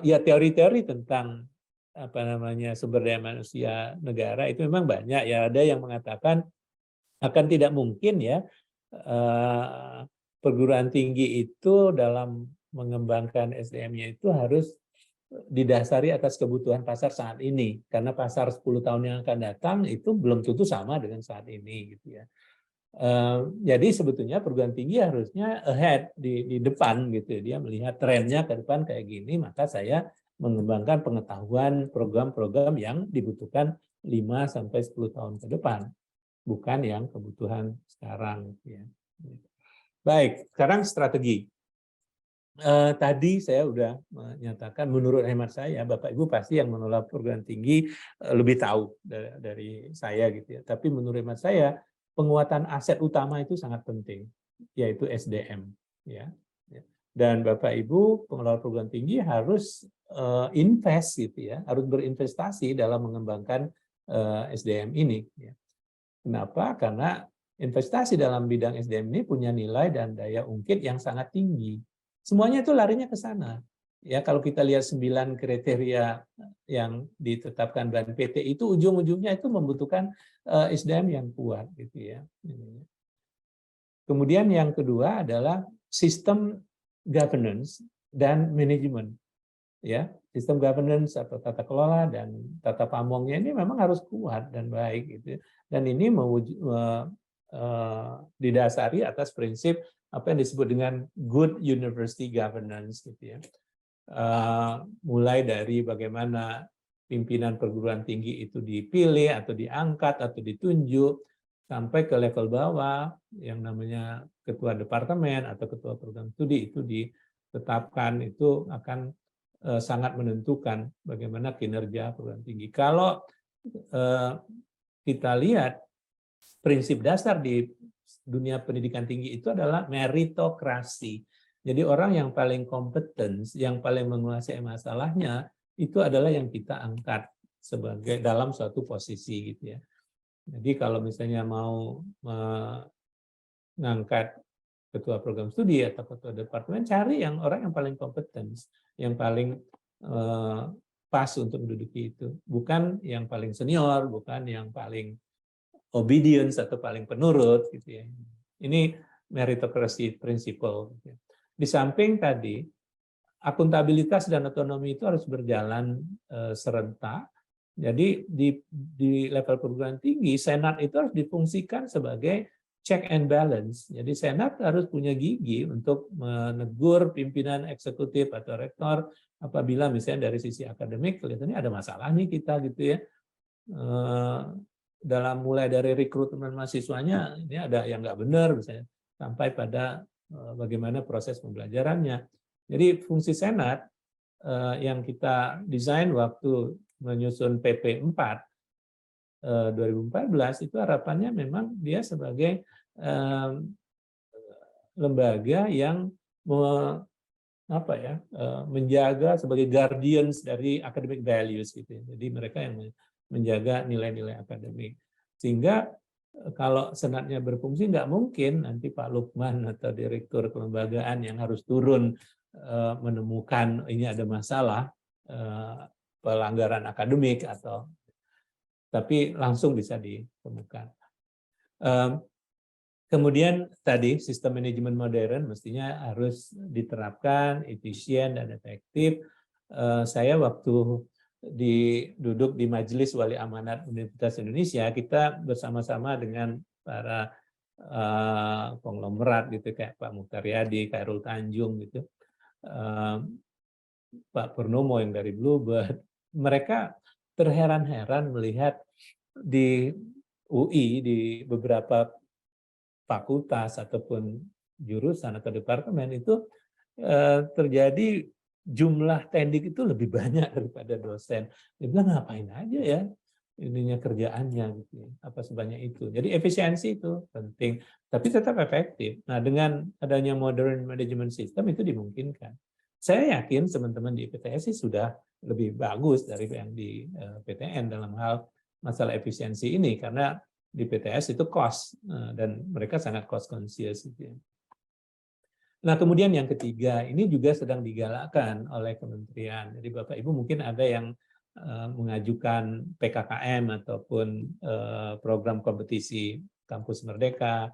ya teori-teori tentang apa namanya sumber daya manusia negara itu memang banyak ya. Ada yang mengatakan akan tidak mungkin ya perguruan tinggi itu dalam mengembangkan SDM-nya itu harus didasari atas kebutuhan pasar saat ini, karena pasar 10 tahun yang akan datang itu belum tentu sama dengan saat ini gitu ya. Jadi sebetulnya perguruan tinggi harusnya ahead di depan gitu ya. Dia melihat trennya ke depan kayak gini, maka saya mengembangkan pengetahuan program-program yang dibutuhkan 5 sampai 10 tahun ke depan, bukan yang kebutuhan sekarang ya. Baik, sekarang strategi. Tadi saya sudah menyatakan menurut hemat saya Bapak Ibu pasti yang menolak perguruan tinggi lebih tahu dari saya gitu ya. Tapi menurut hemat saya penguatan aset utama itu sangat penting, yaitu SDM ya. Dan Bapak Ibu pengelola perguruan tinggi harus invest gitu ya, harus berinvestasi dalam mengembangkan SDM ini ya. Kenapa? Karena investasi dalam bidang SDM ini punya nilai dan daya ungkit yang sangat tinggi. Semuanya itu larinya ke sana. Ya, kalau kita lihat 9 kriteria yang ditetapkan BNPT itu ujung-ujungnya itu membutuhkan SDM yang kuat gitu ya. Kemudian yang kedua adalah sistem governance dan manajemen. Ya, sistem governance atau tata kelola dan tata pamongnya ini memang harus kuat dan baik gitu. Dan ini didasari atas prinsip apa yang disebut dengan good university governance gitu ya. Mulai dari bagaimana pimpinan perguruan tinggi itu dipilih atau diangkat atau ditunjuk sampai ke level bawah yang namanya ketua departemen atau ketua program studi itu ditetapkan, itu akan sangat menentukan bagaimana kinerja perguruan tinggi. Kalau kita lihat prinsip dasar di dunia pendidikan tinggi itu adalah meritokrasi. Jadi orang yang paling kompeten, yang paling menguasai masalahnya itu adalah yang kita angkat sebagai dalam suatu posisi gitu ya. Jadi kalau misalnya mau mengangkat ketua program studi atau ketua departemen, cari yang orang yang paling kompeten, yang paling pas untuk menduduki itu, bukan yang paling senior, bukan yang paling obedience atau paling penurut gitu ya. Ini meritokrasi prinsipal. Gitu ya. Di samping tadi akuntabilitas dan otonomi itu harus berjalan serentak. Jadi di level perguruan tinggi senat itu harus difungsikan sebagai check and balance. Jadi Senat harus punya gigi untuk menegur pimpinan eksekutif atau rektor apabila misalnya dari sisi akademik kelihatannya ada masalah nih kita gitu ya. Dalam mulai dari rekrutmen mahasiswanya ini ada yang nggak benar misalnya sampai pada bagaimana proses pembelajarannya. Jadi fungsi Senat yang kita desain waktu menyusun PP 4 2014 itu harapannya memang dia sebagai lembaga yang menjaga sebagai guardians dari academic values gitu. Jadi mereka yang menjaga nilai-nilai akademik. Sehingga kalau senatnya berfungsi nggak mungkin nanti Pak Lukman atau direktur kelembagaan yang harus turun menemukan ini ada masalah pelanggaran akademik atau tapi langsung bisa ditemukan. Kemudian tadi sistem manajemen modern mestinya harus diterapkan efisien dan efektif. Saya waktu duduk di Majelis Wali Amanat Universitas Indonesia, kita bersama-sama dengan para konglomerat gitu kayak Pak Mukhtar Yadi, Khairul Tanjung gitu, Pak Purnomo yang dari Bluebird, mereka terheran-heran melihat di UI, di beberapa fakultas ataupun jurusan atau departemen itu terjadi jumlah tendik itu lebih banyak daripada dosen. Dia bilang ngapain aja ya ininya kerjaannya gitu, apa sebanyak itu. Jadi efisiensi itu penting, tapi tetap efektif. Nah dengan adanya modern management system itu dimungkinkan. Saya yakin teman-teman di PTS sudah lebih bagus dari yang di PTN dalam hal masalah efisiensi ini karena di PTS itu cost dan mereka sangat cost conscious gitu ya. Nah, kemudian yang ketiga ini juga sedang digalakkan oleh kementerian. Jadi Bapak Ibu mungkin ada yang mengajukan PKKM ataupun program kompetisi Kampus Merdeka.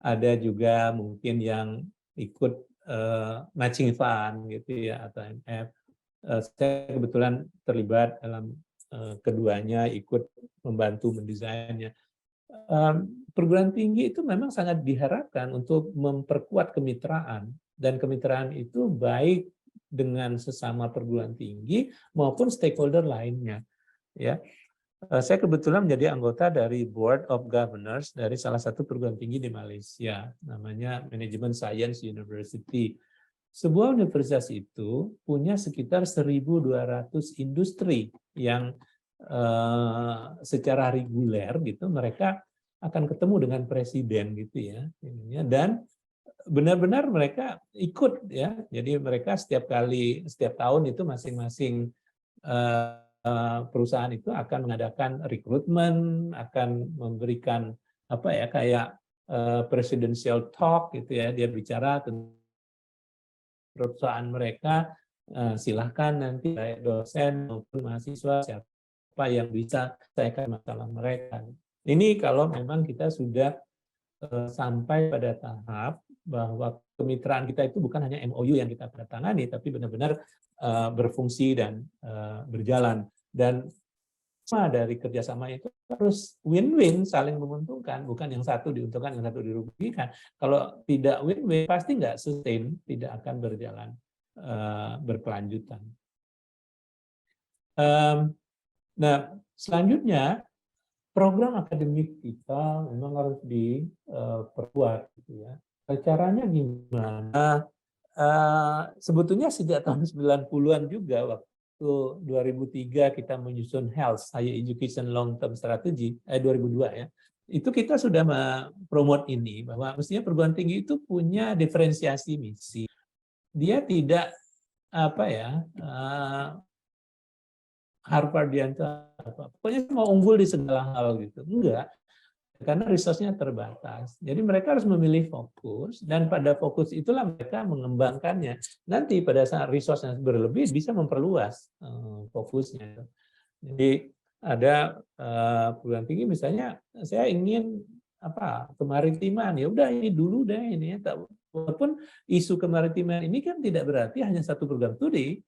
Ada juga mungkin yang ikut matching fund gitu ya atau MF. Saya kebetulan terlibat dalam keduanya, ikut membantu mendesainnya. Perguruan tinggi itu memang sangat diharapkan untuk memperkuat kemitraan, dan kemitraan itu baik dengan sesama perguruan tinggi maupun stakeholder lainnya. Ya, saya kebetulan menjadi anggota dari Board of Governors dari salah satu perguruan tinggi di Malaysia, namanya Management Science University. Sebuah universitas itu punya sekitar 1.200 industri yang secara reguler gitu mereka akan ketemu dengan presiden gitu ya, dan benar-benar mereka ikut ya. Jadi mereka setiap tahun itu masing-masing perusahaan itu akan mengadakan rekrutmen, akan memberikan apa ya kayak presidential talk gitu ya, dia bicara tentang perusahaan mereka. Silahkan nanti baik dosen maupun mahasiswa siapa yang bisa selesaikan masalah mereka. Ini kalau memang kita sudah sampai pada tahap bahwa kemitraan kita itu bukan hanya MOU yang kita tangani, tapi benar-benar berfungsi dan berjalan. Dan semua dari kerjasama itu harus win-win, saling menguntungkan, bukan yang satu diuntungkan, yang satu dirugikan. Kalau tidak win-win, pasti nggak sustain, tidak akan berjalan berkelanjutan. Nah, selanjutnya program akademik kita memang harus diperkuat, gitu ya. Caranya gimana? Sebetulnya sejak tahun 90-an juga, waktu 2003 kita menyusun Health Higher Education Long Term Strategy, 2002 ya, itu kita sudah mempromot ini bahwa mestinya perguruan tinggi itu punya diferensiasi misi. Dia tidak Harvardian pokoknya mau unggul di segala hal gitu, enggak, karena resource-nya terbatas. Jadi mereka harus memilih fokus, dan pada fokus itulah mereka mengembangkannya. Nanti pada saat resource-nya berlebih bisa memperluas fokusnya. Jadi ada perguruan tinggi misalnya saya ingin kemaritiman, ya udah ini dulu deh ini ya. Walaupun isu kemaritiman ini kan tidak berarti hanya satu program studi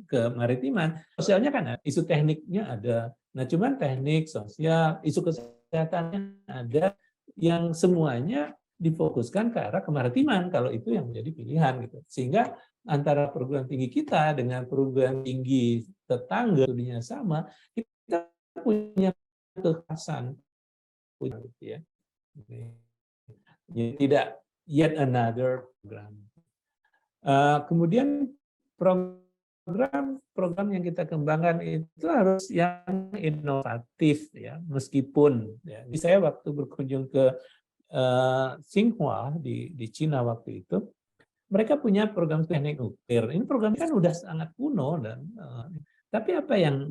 kemaritiman. Sosialnya kan isu tekniknya ada. Nah, cuman teknik, sosial, isu kesehatan kesehatannya ada, yang semuanya difokuskan ke arah kemaritiman kalau itu yang menjadi pilihan gitu. Sehingga antara perguruan tinggi kita dengan perguruan tinggi tetangga dunia sama, kita punya kekhasan, gitu ya. Jadi tidak yet another program. Kemudian program yang kita kembangkan itu harus yang inovatif ya, meskipun ya. Saya waktu berkunjung ke Tsinghua di Cina waktu itu, mereka punya program teknik nuklir. Ini program kan udah sangat kuno dan tapi apa yang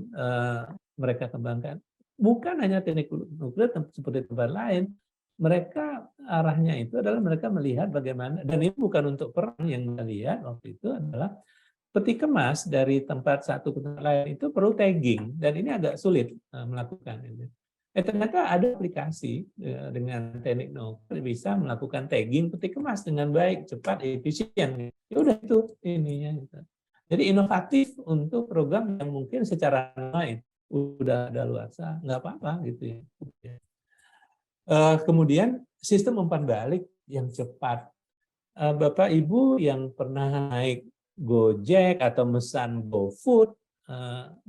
mereka kembangkan bukan hanya teknik nuklir seperti tempat lain. Mereka arahnya itu adalah mereka melihat bagaimana, dan ini bukan untuk perang, yang kita lihat waktu itu adalah peti kemas dari tempat satu ke tempat lain itu perlu tagging, dan ini agak sulit melakukan ini. Ternyata ada aplikasi dengan teknik nuklir bisa melakukan tagging peti kemas dengan baik, cepat, efisien. Ya udah itu ininya. Gitu. Jadi inovatif untuk program yang mungkin secara lain udah ada luasa, nggak apa-apa gitu ya. Kemudian sistem umpan balik yang cepat. Bapak Ibu yang pernah naik Gojek atau mesan GoFood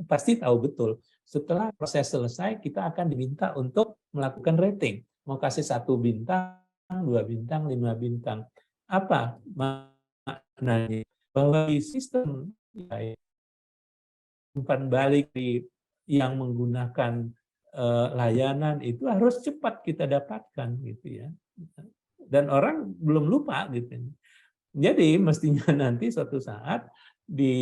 pasti tahu betul. Setelah proses selesai, kita akan diminta untuk melakukan rating. Mau kasih 1 bintang, 2 bintang, 5 bintang. Apa maknanya? Bahwa di sistem umpan balik yang menggunakan layanan itu harus cepat kita dapatkan gitu ya. Dan orang belum lupa gitu. Jadi mestinya nanti suatu saat di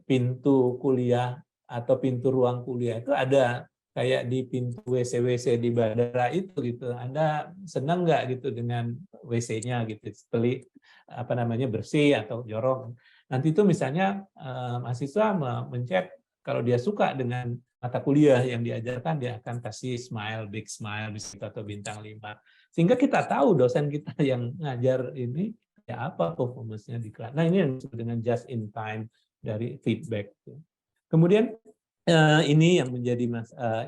pintu kuliah atau pintu ruang kuliah itu ada kayak di pintu WC di bandara itu gitu. Anda senang nggak gitu dengan WC-nya gitu, bersih atau jorok. Nanti itu misalnya mahasiswa mencet kalau dia suka dengan mata kuliah yang diajarkan, dia akan kasih smile, big smile atau bintang 5. Sehingga kita tahu dosen kita yang ngajar ini ya apa performance-nya di kelas. Nah, ini yang disebut dengan just in time dari feedback. Kemudian ini yang menjadi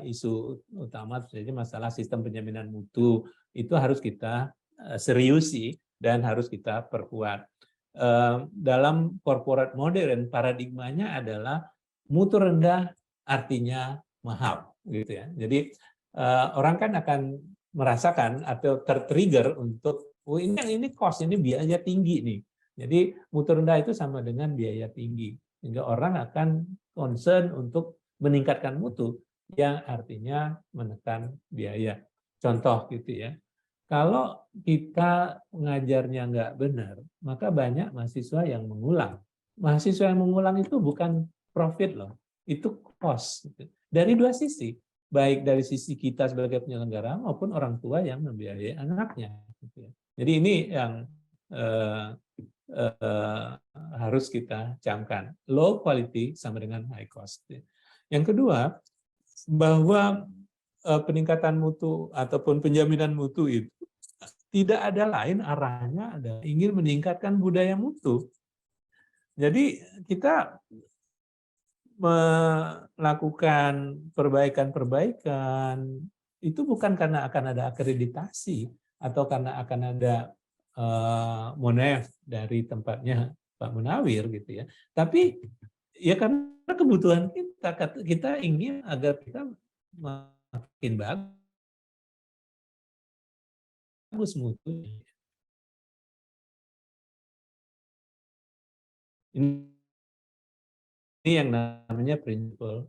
isu utama, jadi masalah sistem penjaminan mutu itu harus kita seriusi dan harus kita perkuat. Dalam corporate modern paradigmanya adalah mutu rendah artinya mahal, gitu ya. Jadi orang kan akan merasakan atau tertrigger untuk ini cost, ini biaya tinggi nih. Jadi mutu rendah itu sama dengan biaya tinggi. Sehingga orang akan concern untuk meningkatkan mutu yang artinya menekan biaya. Contoh gitu ya. Kalau kita ngajarnya nggak benar, maka banyak mahasiswa yang mengulang. Mahasiswa yang mengulang itu bukan profit loh, itu cost. Dari dua sisi, baik dari sisi kita sebagai penyelenggara maupun orang tua yang membiayai anaknya. Jadi ini yang harus kita camkan. Low quality sama dengan high cost. Yang kedua, bahwa peningkatan mutu ataupun penjaminan mutu itu tidak ada lain arahnya adalah ingin meningkatkan budaya mutu. Jadi kita melakukan perbaikan-perbaikan itu bukan karena akan ada akreditasi atau karena akan ada monef dari tempatnya Pak Munawir gitu ya. Tapi ya karena kebutuhan kita ingin agar kita makin bagus mutunya. Ini yang namanya prinsip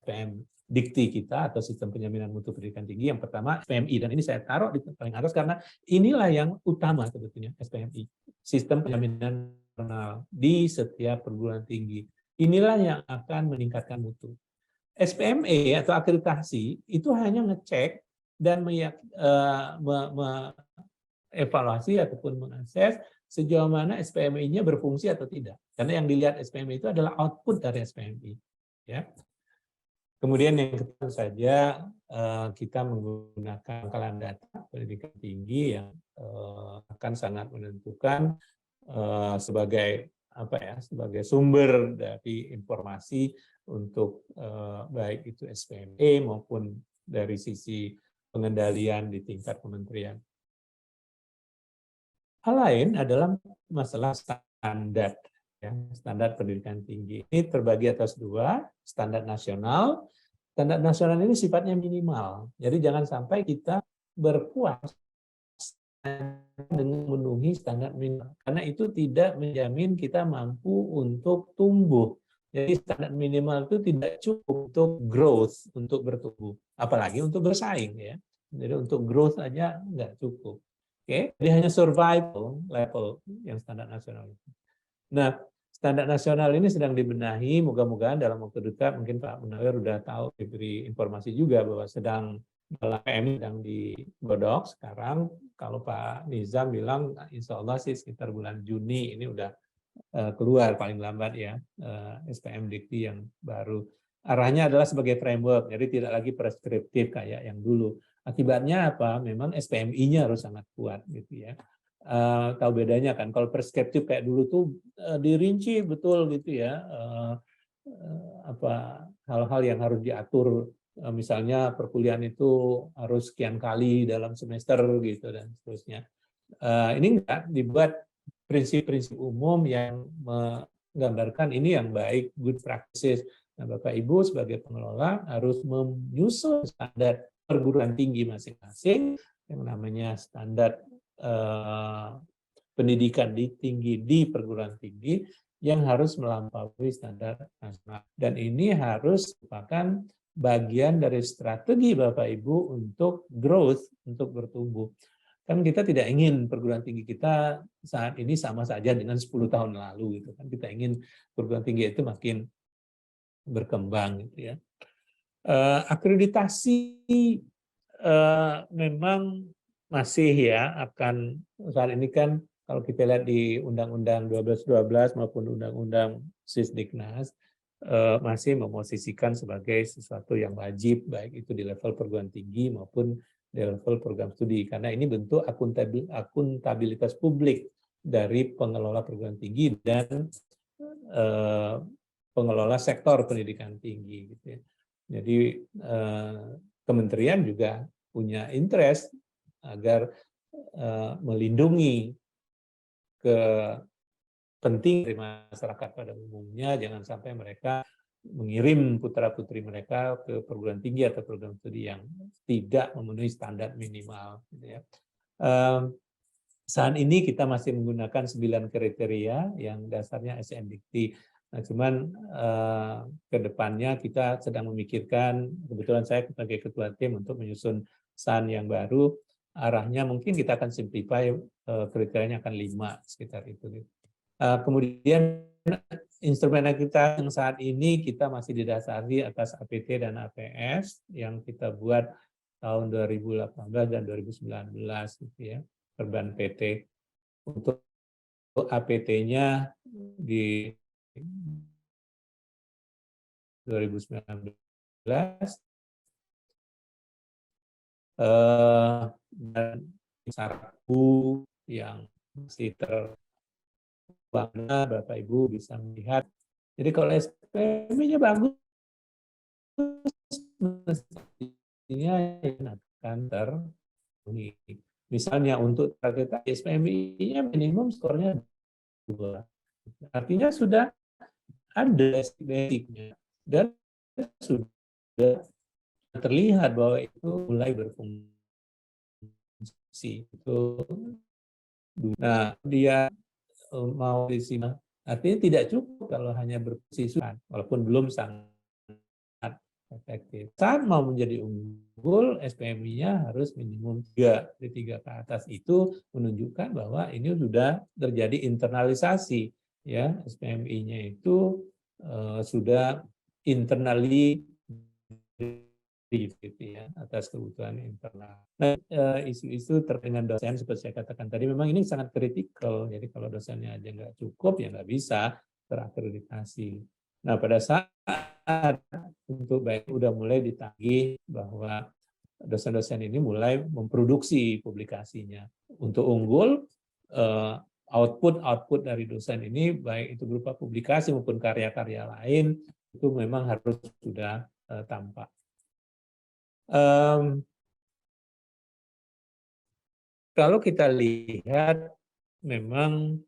SPM dikti kita atau sistem penjaminan mutu pendidikan tinggi. Yang pertama SPMI, dan ini saya taruh di paling atas karena inilah yang utama sebetulnya SPMI, sistem penjaminan nasional di setiap perguruan tinggi. Inilah yang akan meningkatkan mutu. SPME atau akreditasi itu hanya ngecek dan evaluasi ataupun mengakses sejauh mana SPMI-nya berfungsi atau tidak. Karena yang dilihat SPMI itu adalah output dari SPMI. Ya. Kemudian yang ketiga saja kita menggunakan pangkalan data pendidikan tinggi yang akan sangat menentukan sebagai sumber dari informasi untuk baik itu SPME maupun dari sisi pengendalian di tingkat kementerian. Hal lain adalah masalah standar, ya, standar pendidikan tinggi. Ini terbagi atas dua, standar nasional. Standar nasional ini sifatnya minimal, jadi jangan sampai kita berpuas dengan memenuhi standar minimal, karena itu tidak menjamin kita mampu untuk tumbuh. Jadi standar minimal itu tidak cukup untuk growth, untuk bertumbuh, apalagi untuk bersaing, ya. Jadi untuk growth aja nggak cukup. Oke, jadi hanya survival level yang standar nasional. Nah, standar nasional ini sedang dibenahi, moga-mogahan dalam waktu dekat, mungkin Pak Munawir sudah tahu, diberi informasi juga bahwa sedang dalam PM sedang digodok sekarang. Kalau Pak Nizam bilang, insya Allah sih sekitar bulan Juni ini udah keluar paling lambat ya, SPM Dikti yang baru. Arahnya adalah sebagai framework, jadi tidak lagi preskriptif kayak yang dulu. Akibatnya apa? Memang SPMI-nya harus sangat kuat gitu ya. Tahu bedanya kan? Kalau preskriptif kayak dulu tuh dirinci betul gitu ya, apa hal-hal yang harus diatur, misalnya perkuliahan itu harus sekian kali dalam semester gitu dan seterusnya. Ini enggak, dibuat prinsip-prinsip umum yang menggambarkan ini yang baik, good practices. Nah, Bapak Ibu sebagai pengelola harus menyusun standar perguruan tinggi masing-masing yang namanya standar pendidikan tinggi di perguruan tinggi yang harus melampaui standar nasional. Dan ini harus merupakan bagian dari strategi Bapak Ibu untuk growth, untuk bertumbuh. Kan kita tidak ingin perguruan tinggi kita saat ini sama saja dengan 10 tahun lalu gitu kan. Kita ingin perguruan tinggi itu makin berkembang gitu ya. Akreditasi memang masih ya akan, saat ini kan kalau kita lihat di Undang-Undang 1212 maupun Undang-Undang Sisdiknas masih memosisikan sebagai sesuatu yang wajib, baik itu di level perguruan tinggi maupun di level program studi, karena ini bentuk akuntabilitas publik dari pengelola perguruan tinggi dan pengelola sektor pendidikan tinggi gitu ya. Jadi kementerian juga punya interest agar melindungi kepentingan dari masyarakat pada umumnya, jangan sampai mereka mengirim putra-putri mereka ke perguruan tinggi atau program studi yang tidak memenuhi standar minimal. Gitu ya. Saat ini kita masih menggunakan 9 kriteria yang dasarnya SN Dikti. Nah, cuman ke depannya kita sedang memikirkan, kebetulan saya sebagai ketua tim untuk menyusun SAN yang baru, arahnya mungkin kita akan simplify, kriterianya akan 5 sekitar itu. Kemudian instrumen kita yang saat ini kita masih didasari atas APT dan APS yang kita buat tahun 2018 dan 2019 gitu ya, Perban PT. Untuk APT-nya di 2019 dan syaratku yang masih terbangga, Bapak Ibu bisa melihat. Jadi kalau SPM-nya bagus, mestinya akan terpenuhi. Misalnya untuk target SPMI-nya minimum skornya 2. Artinya sudah ada basicnya dan sudah terlihat bahwa itu mulai berfungsi. Nah, dia mau di sini, artinya tidak cukup kalau hanya berfungsi, walaupun belum sangat efektif. Saat mau menjadi unggul, SPMI-nya harus minimum 3, dari 3 ke atas. Itu menunjukkan bahwa ini sudah terjadi internalisasi, ya, SPMI-nya itu sudah internally gitu ya, atas kebutuhan internal. Nah, isu-isu terkait dengan dosen seperti saya katakan tadi, memang ini sangat kritikal. Jadi kalau dosennya aja nggak cukup, ya nggak bisa terakreditasi. Nah, pada saat untuk baik udah mulai ditagih bahwa dosen-dosen ini mulai memproduksi publikasinya. Untuk unggul, output dari dosen ini, baik itu berupa publikasi maupun karya-karya lain, itu memang harus sudah tampak. Kalau kita lihat, memang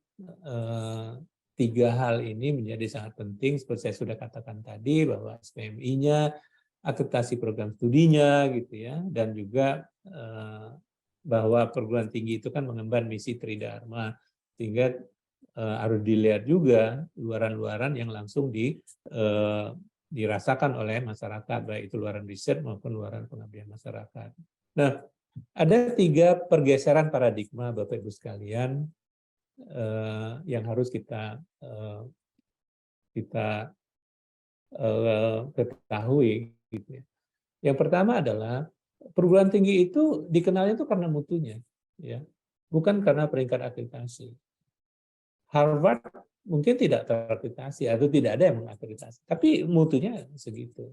tiga hal ini menjadi sangat penting, seperti saya sudah katakan tadi, bahwa SPMI-nya, akreditasi program studinya, gitu ya, dan juga bahwa perguruan tinggi itu kan mengemban misi Tridharma, sehingga harus dilihat juga luaran-luaran yang langsung dirasakan oleh masyarakat, baik itu luaran riset maupun luaran pengabdian masyarakat. Nah, ada tiga pergeseran paradigma, Bapak Ibu sekalian, yang harus kita ketahui, gitu ya. Yang pertama adalah perguruan tinggi itu dikenalnya itu karena mutunya, ya, bukan karena peringkat akreditasi. Harvard mungkin tidak terakreditasi atau tidak ada yang mengakreditasi, tapi mutunya segitu.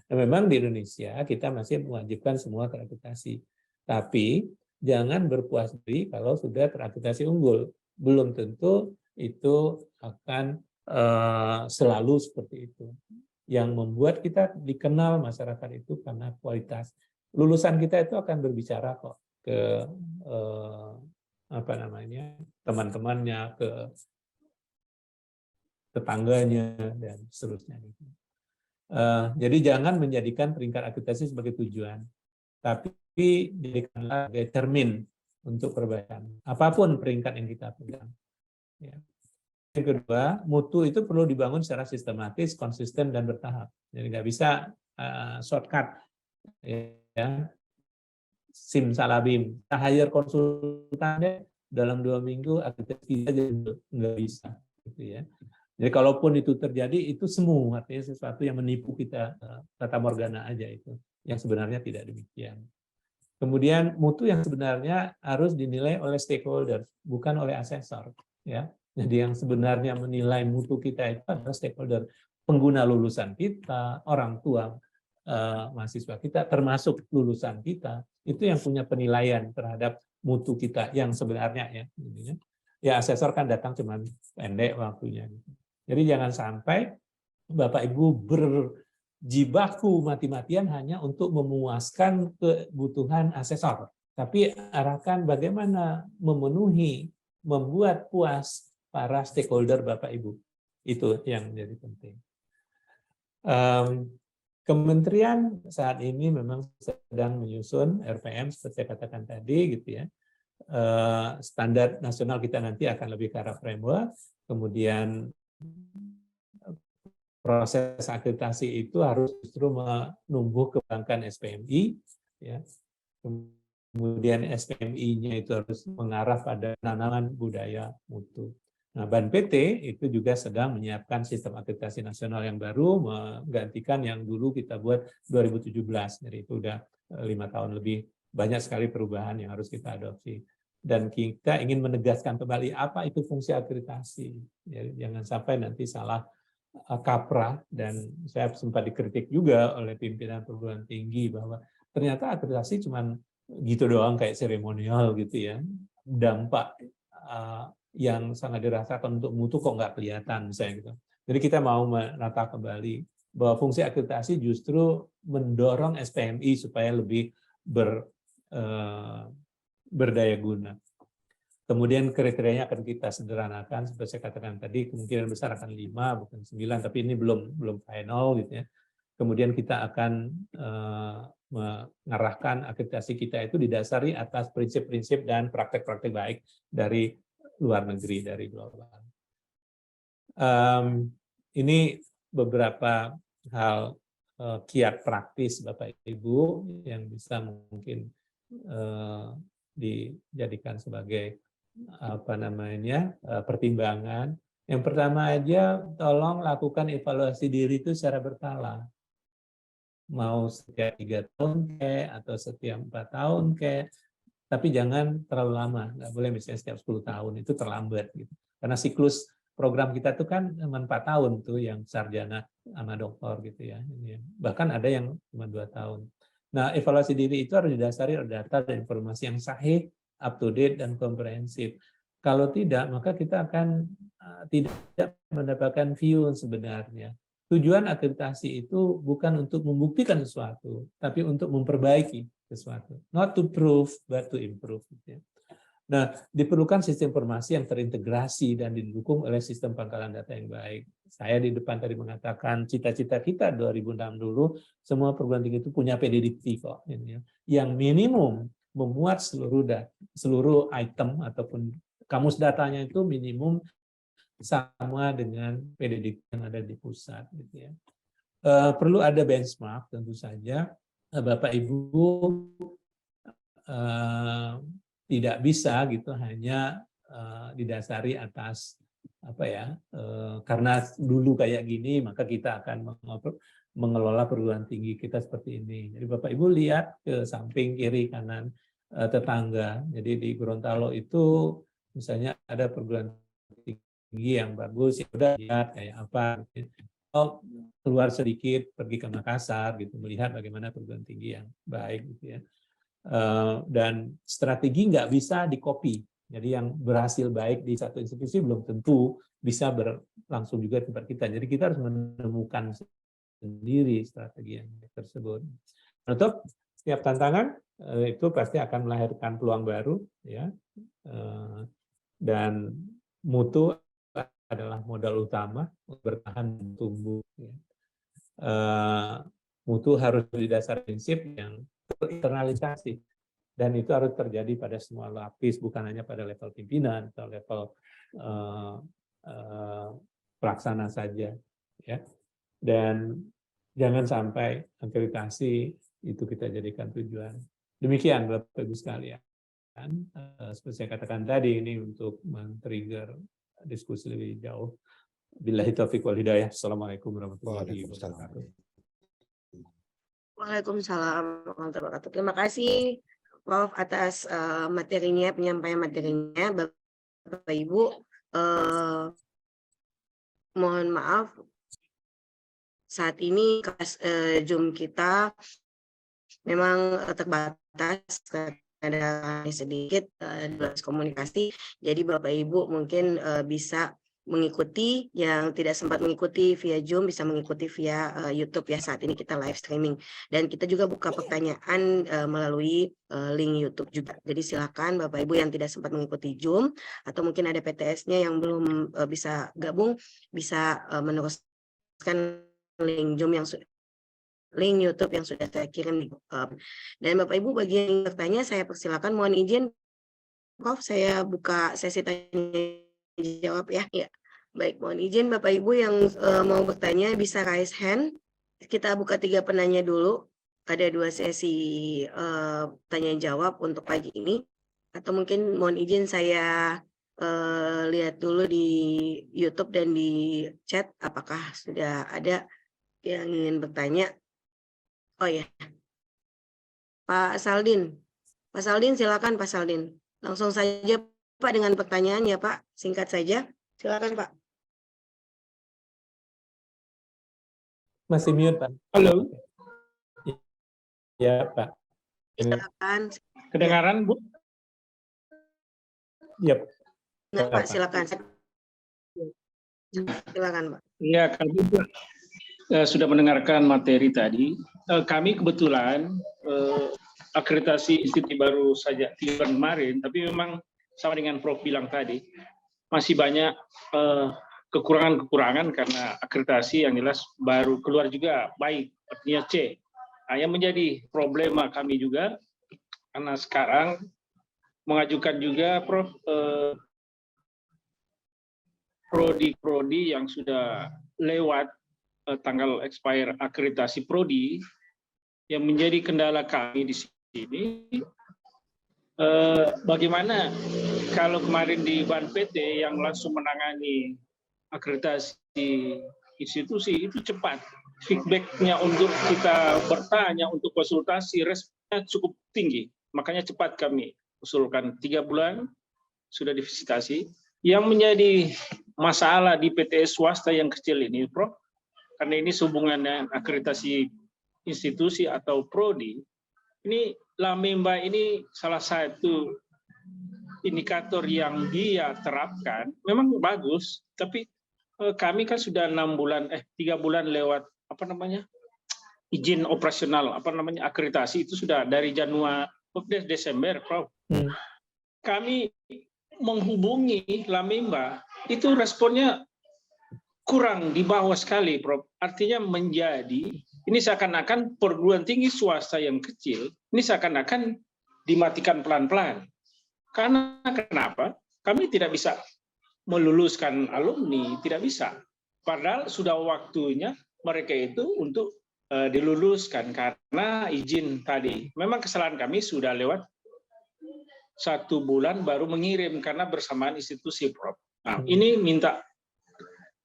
Nah, memang di Indonesia kita masih mewajibkan semua terakreditasi, tapi jangan berpuas diri kalau sudah terakreditasi unggul. Belum tentu itu akan selalu seperti itu. Yang membuat kita dikenal masyarakat itu karena kualitas. Lulusan kita itu akan berbicara kok ke teman-temannya, ke tetangganya, dan seterusnya. Jadi jangan menjadikan peringkat akreditasi sebagai tujuan, tapi jadikanlah sebagai cermin untuk perbaikan. Apapun peringkat yang kita pegang. Ya. Yang kedua, mutu itu perlu dibangun secara sistematis, konsisten, dan bertahap. Jadi nggak bisa shortcut. Ya. Simsalabim, kita hire konsultannya dalam 2 minggu, akreditasi aja nggak bisa. Gitu ya. Jadi kalaupun itu terjadi, itu semu, artinya sesuatu yang menipu kita, tata morgana aja itu, yang sebenarnya tidak demikian. Kemudian mutu yang sebenarnya harus dinilai oleh stakeholder, bukan oleh asesor. Ya. Jadi yang sebenarnya menilai mutu kita itu adalah stakeholder, pengguna lulusan kita, orang tua mahasiswa kita, termasuk lulusan kita, itu yang punya penilaian terhadap mutu kita yang sebenarnya, ya. Ya asesor kan datang cuma pendek waktunya. Jadi jangan sampai Bapak Ibu berjibaku mati-matian hanya untuk memuaskan kebutuhan asesor, tapi arahkan bagaimana memenuhi, membuat puas para stakeholder Bapak Ibu. Itu yang menjadi penting. Kementerian saat ini memang sedang menyusun RPM seperti saya katakan tadi, gitu ya. Standar nasional kita nanti akan lebih ke arah framework, kemudian proses akreditasi itu harus justru menumbuh kembangkan SPMI, ya. Kemudian SPMI-nya itu harus mengarah pada penanaman budaya mutu. Nah, BAN-PT itu juga sedang menyiapkan sistem akreditasi nasional yang baru, menggantikan yang dulu kita buat 2017. Jadi itu udah 5 tahun lebih, banyak sekali perubahan yang harus kita adopsi. Dan kita ingin menegaskan kembali apa itu fungsi akreditasi. Jadi jangan sampai nanti salah kaprah, dan saya sempat dikritik juga oleh pimpinan perguruan tinggi bahwa ternyata akreditasi cuma gitu doang, kayak seremonial gitu ya. Dampak yang sangat dirasakan untuk mutu kok nggak kelihatan, misalnya gitu. Jadi kita mau menata kembali bahwa fungsi akreditasi justru mendorong SPMI supaya lebih berdaya guna. Kemudian kriterianya akan kita sederhanakan, seperti saya katakan tadi, kemungkinan besar akan 5 bukan 9, tapi ini belum final gitu ya. Kemudian kita akan mengarahkan akreditasi kita itu didasari atas prinsip-prinsip dan praktek-praktek baik dari luar negeri, dari global. Ini beberapa hal kiat praktis Bapak Ibu yang bisa mungkin dijadikan sebagai pertimbangan. Yang pertama aja, tolong lakukan evaluasi diri itu secara berkala. Mau setiap 3 tahun atau setiap 4 tahun tapi jangan terlalu lama. Nggak boleh misalnya setiap 10 tahun, itu terlambat gitu. Karena siklus program kita itu kan cuma 4 tahun tuh yang sarjana sama doktor gitu ya. Bahkan ada yang cuma 2 tahun. Nah, evaluasi diri itu harus didasari oleh data dan informasi yang sahih, up to date, dan komprehensif. Kalau tidak, maka kita akan tidak mendapatkan view sebenarnya. tujuan akreditasi itu bukan untuk membuktikan sesuatu, tapi untuk memperbaiki sesuatu. Not to prove, but to improve. Nah, diperlukan sistem informasi yang terintegrasi dan didukung oleh sistem pangkalan data yang baik. Saya di depan tadi mengatakan cita-cita kita 2006 dulu, semua perguruan tinggi itu punya PDDT kok. Yang minimum memuat seluruh item ataupun kamus datanya itu minimum sama dengan PDDT yang ada di pusat. Gitu ya. Perlu ada benchmark tentu saja. Bapak Ibu tidak bisa gitu hanya didasari atas apa ya karena dulu kayak gini maka kita akan mengelola perguruan tinggi kita seperti ini. Jadi Bapak Ibu lihat ke samping kiri kanan tetangga. Jadi di Gorontalo itu misalnya ada perguruan tinggi yang bagus, ya udah lihat kayak apa. Oh, keluar sedikit pergi ke Makassar gitu melihat bagaimana perguruan tinggi yang baik gitu ya. Dan strategi nggak bisa di-copy. Jadi yang berhasil baik di satu institusi belum tentu bisa berlangsung juga di tempat kita. Jadi kita harus menemukan sendiri strategi yang tersebut. Untuk setiap tantangan itu pasti akan melahirkan peluang baru, ya. Dan mutu adalah modal utama untuk bertahan dan tumbuh. Ya. Mutu harus didasari prinsip yang internalisasi dan itu harus terjadi pada semua lapis, bukan hanya pada level pimpinan atau level pelaksana saja, ya. Dan jangan sampai akreditasi itu kita jadikan tujuan. Demikian Bapak Ibu sekalian. Seperti saya katakan tadi, ini untuk men-trigger diskusi lebih jauh. Billahi taufiq wal hidayah. Assalamualaikum warahmatullahi wabarakatuh. Waalaikumsalam warahmatullahi wabarakatuh. Terima kasih Prof atas materinya, penyampaian materinya. Bapak Ibu, mohon maaf saat ini kelas Zoom kita memang terbatas, ada sedikit komunikasi. Jadi Bapak Ibu mungkin bisa mengikuti, yang tidak sempat mengikuti via Zoom bisa mengikuti via YouTube ya, saat ini kita live streaming. Dan kita juga buka pertanyaan melalui link YouTube juga. Jadi silakan Bapak Ibu yang tidak sempat mengikuti Zoom atau mungkin ada PTS-nya yang belum bisa gabung, bisa meneruskan link Zoom yang link YouTube yang sudah saya kirim. Dan Bapak Ibu bagi yang bertanya saya persilakan, mohon izin Prof saya buka sesi tanya jawab ya. Ya. Baik, mohon izin Bapak Ibu yang mau bertanya bisa raise hand. Kita buka 3 penanya dulu. Ada 2 sesi tanya jawab untuk pagi ini. Atau mungkin mohon izin saya lihat dulu di YouTube dan di chat apakah sudah ada yang ingin bertanya. Oh ya, Pak Saldin. Pak Saldin silakan Pak Saldin. Langsung saja Pak dengan pertanyaannya Pak, singkat saja. Silakan Pak. Masih mute Pak. Halo. Ya Pak. Silakan. Kedengaran Bu? Yep. Nah, Pak silakan. Silakan Pak. Ya, kami sudah mendengarkan materi tadi. Kami kebetulan akreditasi institusi baru saja kemarin, tapi memang sama dengan Prof bilang tadi, masih banyak kekurangan-kekurangan karena akreditasi yang jelas baru keluar juga baik, artinya C. Nah, yang menjadi problema kami juga, karena sekarang mengajukan juga Prof prodi-prodi yang sudah lewat tanggal expire akreditasi prodi, yang menjadi kendala kami di sini, bagaimana kalau kemarin di Ban PT yang langsung menangani akreditasi institusi itu cepat, feedbacknya untuk kita bertanya, untuk konsultasi, responnya cukup tinggi, makanya cepat kami usulkan 3 bulan sudah divisitasi. Yang menjadi masalah di PTS swasta yang kecil ini, Prof, karena ini sehubungan dengan akreditasi institusi atau prodi, ini Lamemba ini salah satu indikator yang dia terapkan, memang bagus, tapi kami kan sudah 3 bulan lewat izin operasional akreditasi itu sudah dari Januari Desember, Prof. Kami menghubungi Lamemba itu responnya kurang, di bawah sekali, Prof. Artinya ini seakan-akan perguruan tinggi swasta yang kecil ini seakan-akan dimatikan pelan-pelan. Karena kenapa? Kami tidak bisa meluluskan alumni, tidak bisa. Padahal sudah waktunya mereka itu untuk diluluskan karena izin tadi. Memang kesalahan kami sudah lewat 1 bulan baru mengirim karena bersamaan institusi, Prof. Nah, ini minta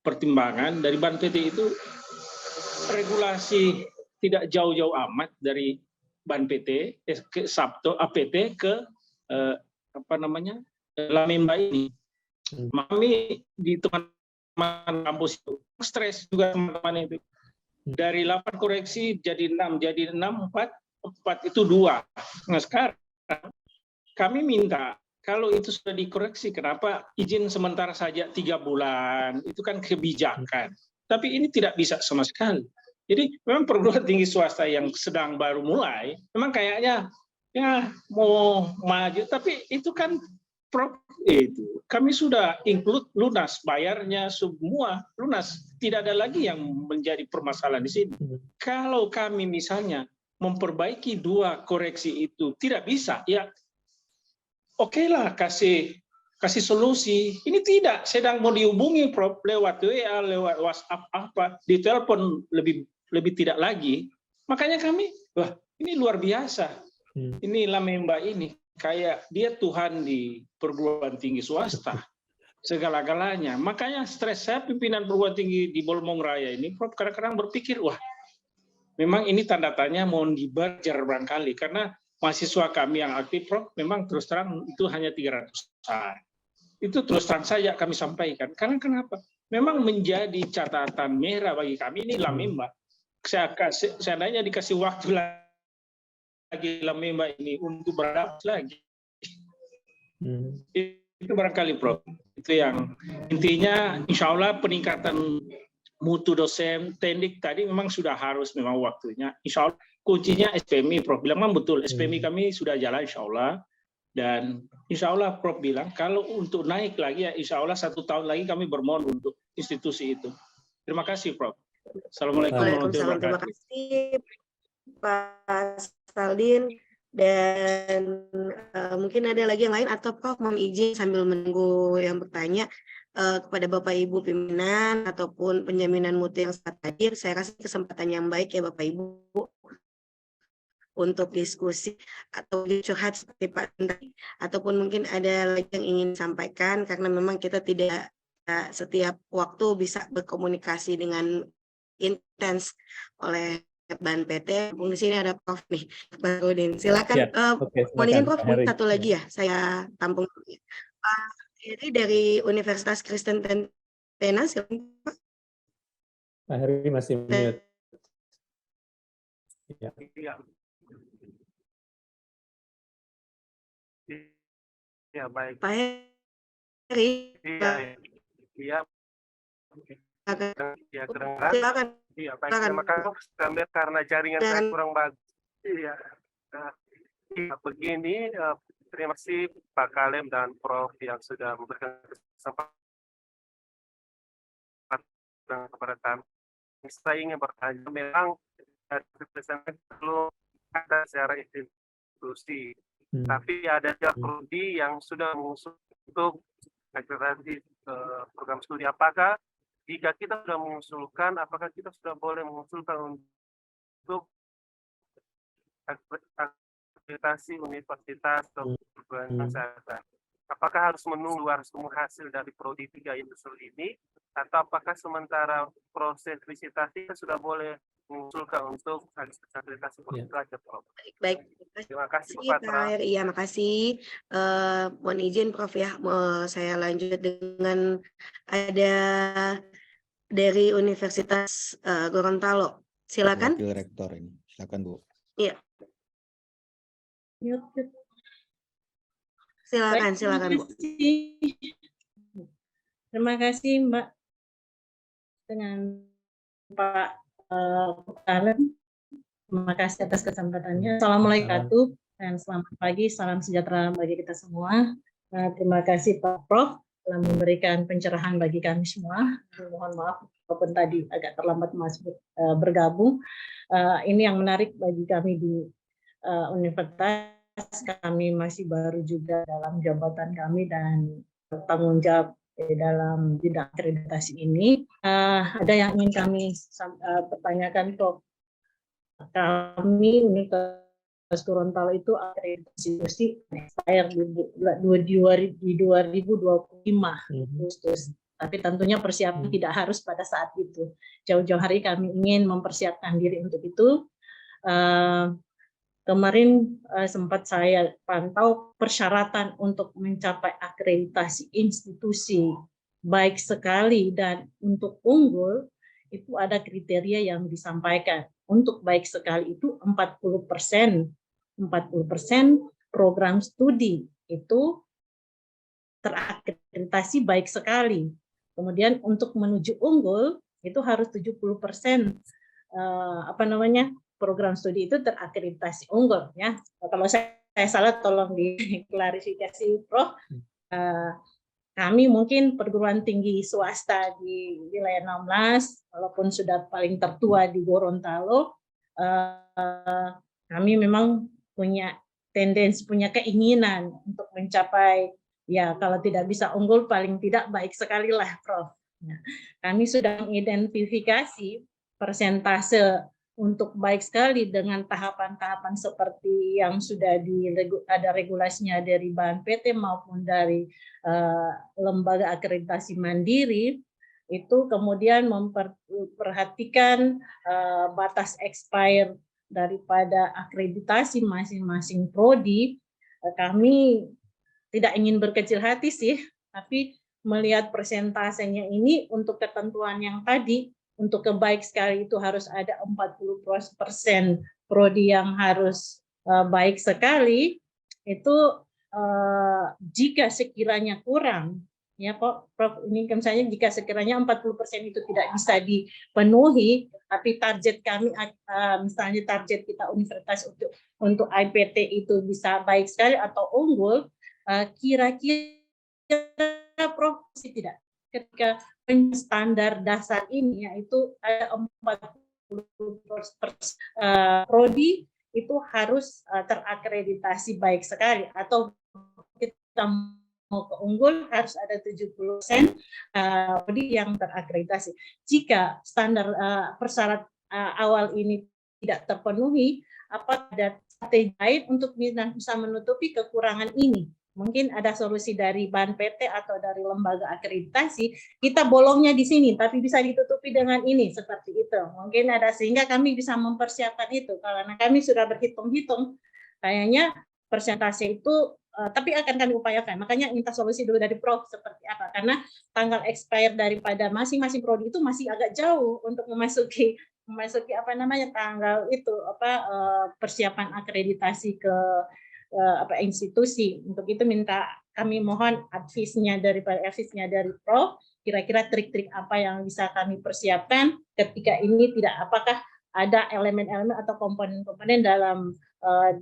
pertimbangan dari BAN PT itu regulasi tidak jauh-jauh amat dari BAN PT ke Sabto APT ke Lamemba ini. Kami di teman-teman kampus itu stres juga teman-teman itu. Dari 8 koreksi jadi 6, jadi 6, 4 itu 2. Nah sekarang kami minta kalau itu sudah dikoreksi, kenapa izin sementara saja 3 bulan? Itu kan kebijakan. Tapi ini tidak bisa sama sekali. Jadi memang perguruan tinggi swasta yang sedang baru mulai, memang kayaknya ya mau maju, tapi itu kan kami sudah include lunas, bayarnya semua lunas, tidak ada lagi yang menjadi permasalahan di sini. Kalau kami misalnya memperbaiki 2 koreksi itu tidak bisa, ya oke lah kasih solusi. Ini tidak, sedang mau dihubungi, Prof, lewat WA, lewat WhatsApp di telepon lebih tidak lagi. Makanya kami, wah ini luar biasa. Ini Lamemba ini kayak dia Tuhan di perguruan tinggi swasta, segala-galanya. Makanya stres saya pimpinan perguruan tinggi di Bolmong Raya ini, Prof, kadang-kadang berpikir, wah, memang ini tanda tanya mau dibajar barangkali, karena mahasiswa kami yang aktif, Prof, memang terus terang itu hanya 300-an. Itu terus terang saja kami sampaikan. Karena kenapa? Memang menjadi catatan merah bagi kami ini Lamemba. Seandainya dikasih waktu lagi Lamemba ini untuk beradaptasi lagi. Itu barangkali, Prof. Itu yang intinya insya Allah peningkatan mutu dosen teknik tadi memang sudah harus memang waktunya. Insya Allah kuncinya SPMI, Prof. Bilang memang betul, SPMI kami sudah jalan insya Allah. Dan insya Allah Prof bilang kalau untuk naik lagi ya insya Allah 1 tahun lagi kami bermohon untuk institusi itu. Terima kasih, Prof. Assalamualaikum warahmatullahi wabarakatuh. Terima kasih Pak Saldin, dan mungkin ada lagi yang lain atau Prof mohon izin sambil menunggu yang bertanya kepada Bapak Ibu pimpinan ataupun penjaminan mutu yang saat hadir. Saya rasa kesempatan yang baik ya Bapak Ibu untuk diskusi atau curhat seperti Pak tadi, ataupun mungkin ada lagi yang ingin disampaikan, karena memang kita tidak setiap waktu bisa berkomunikasi dengan intens oleh BAN PT. Di sini ada Prof nih, Barudin. Silakan. Mohon izin Prof, satu lagi ya, saya tampung. Jadi dari Universitas Kristen Tena, silakan Pak. Pak Heri masih mute. Ya. Ya, baik. Pak Heri. Iya. Ya, kedengaran. Silakan. Iya, baik. Terima kasih karena jaringan saya kurang bagus. Iya. Begini, terima kasih Pak Kalem dan Prof yang sudah memberikan kesempatan kepada kami. Saya ingin bertanya, memang perlu ada secara institusi. Tapi ada prodi yang sudah mengusung untuk akreditasi program studi. Apakah jika kita sudah mengusulkan, apakah kita sudah boleh mengusulkan untuk akreditasi universitas atau perguruan kesehatan? Apakah harus menunggu hasil dari prodi 3 industri ini, atau apakah sementara proses visitasi sudah boleh mengusulkan untuk akreditasi belajar, Prof? Baik. Terima kasih Pak Patra. Iya, makasih. Mohon izin Prof ya, saya lanjut dengan ada dari Universitas Gorontalo. Silakan. Wakil Rektor ini, silakan Bu. Iya. Silakan Bu. Terima kasih Mbak dengan Pak Kalen. Terima kasih atas kesempatannya. Assalamualaikum dan selamat pagi, salam sejahtera bagi kita semua. Terima kasih Pak Prof telah memberikan pencerahan bagi kami semua. Mohon maaf walaupun tadi agak terlambat masuk bergabung. Ini yang menarik bagi kami di universitas. Kami masih baru juga dalam jabatan kami dan bertanggung jawab dalam bidang akreditasi ini. Ada yang ingin kami pertanyakan, Prof. Kami Universitas Gorontalo itu akreditasi expire di 2025 Agustus. Tapi tentunya persiapan tidak harus pada saat itu. Jauh-jauh hari kami ingin mempersiapkan diri untuk itu. Kemarin sempat saya pantau persyaratan untuk mencapai akreditasi institusi baik sekali dan untuk unggul itu ada kriteria yang disampaikan. Untuk baik sekali itu 40% program studi itu terakreditasi baik sekali. Kemudian untuk menuju unggul itu harus 70% program studi itu terakreditasi unggul ya. Kalau saya salah tolong diklarifikasi Prof. Kami mungkin perguruan tinggi swasta di wilayah 16 walaupun sudah paling tertua di Gorontalo, kami memang punya tendensi, punya keinginan untuk mencapai ya kalau tidak bisa unggul paling tidak baik sekali lah Prof. Nah, kami sudah mengidentifikasi persentase untuk baik sekali dengan tahapan-tahapan seperti yang sudah ada regulasinya dari BNPT maupun dari lembaga akreditasi mandiri, itu kemudian memperhatikan batas expire daripada akreditasi masing-masing prodi. Kami tidak ingin berkecil hati sih, tapi melihat persentasenya ini untuk ketentuan yang tadi, untuk kebaik sekali itu harus ada 40% prodi yang harus baik sekali, itu jika sekiranya kurang, ya Prof, ini kan saya jika sekiranya 40% itu tidak bisa dipenuhi, tapi target kami, misalnya target kita universitas untuk IPT itu bisa baik sekali atau unggul, kira-kira Prof tidak ketika standar dasar ini yaitu ada 40% prodi itu harus terakreditasi baik sekali, atau kita mau ke unggul harus ada 70% prodi yang terakreditasi. Jika standar persyarat awal ini tidak terpenuhi, apa ada strategi lain untuk bisa menutupi kekurangan ini? Mungkin ada solusi dari BNPT atau dari lembaga akreditasi, kita bolongnya di sini, tapi bisa ditutupi dengan ini, seperti itu. Mungkin ada, sehingga kami bisa mempersiapkan itu. Karena kami sudah berhitung-hitung, kayaknya persentase itu, tapi akan kami upayakan. Makanya minta solusi dulu dari Prof, seperti apa. Karena tanggal expire daripada masing-masing prodi itu masih agak jauh untuk memasuki tanggal itu, persiapan akreditasi ke institusi. Untuk itu kami mohon advice-nya dari Prof, kira-kira trik-trik apa yang bisa kami persiapkan ketika ini apakah ada elemen-elemen atau komponen-komponen dalam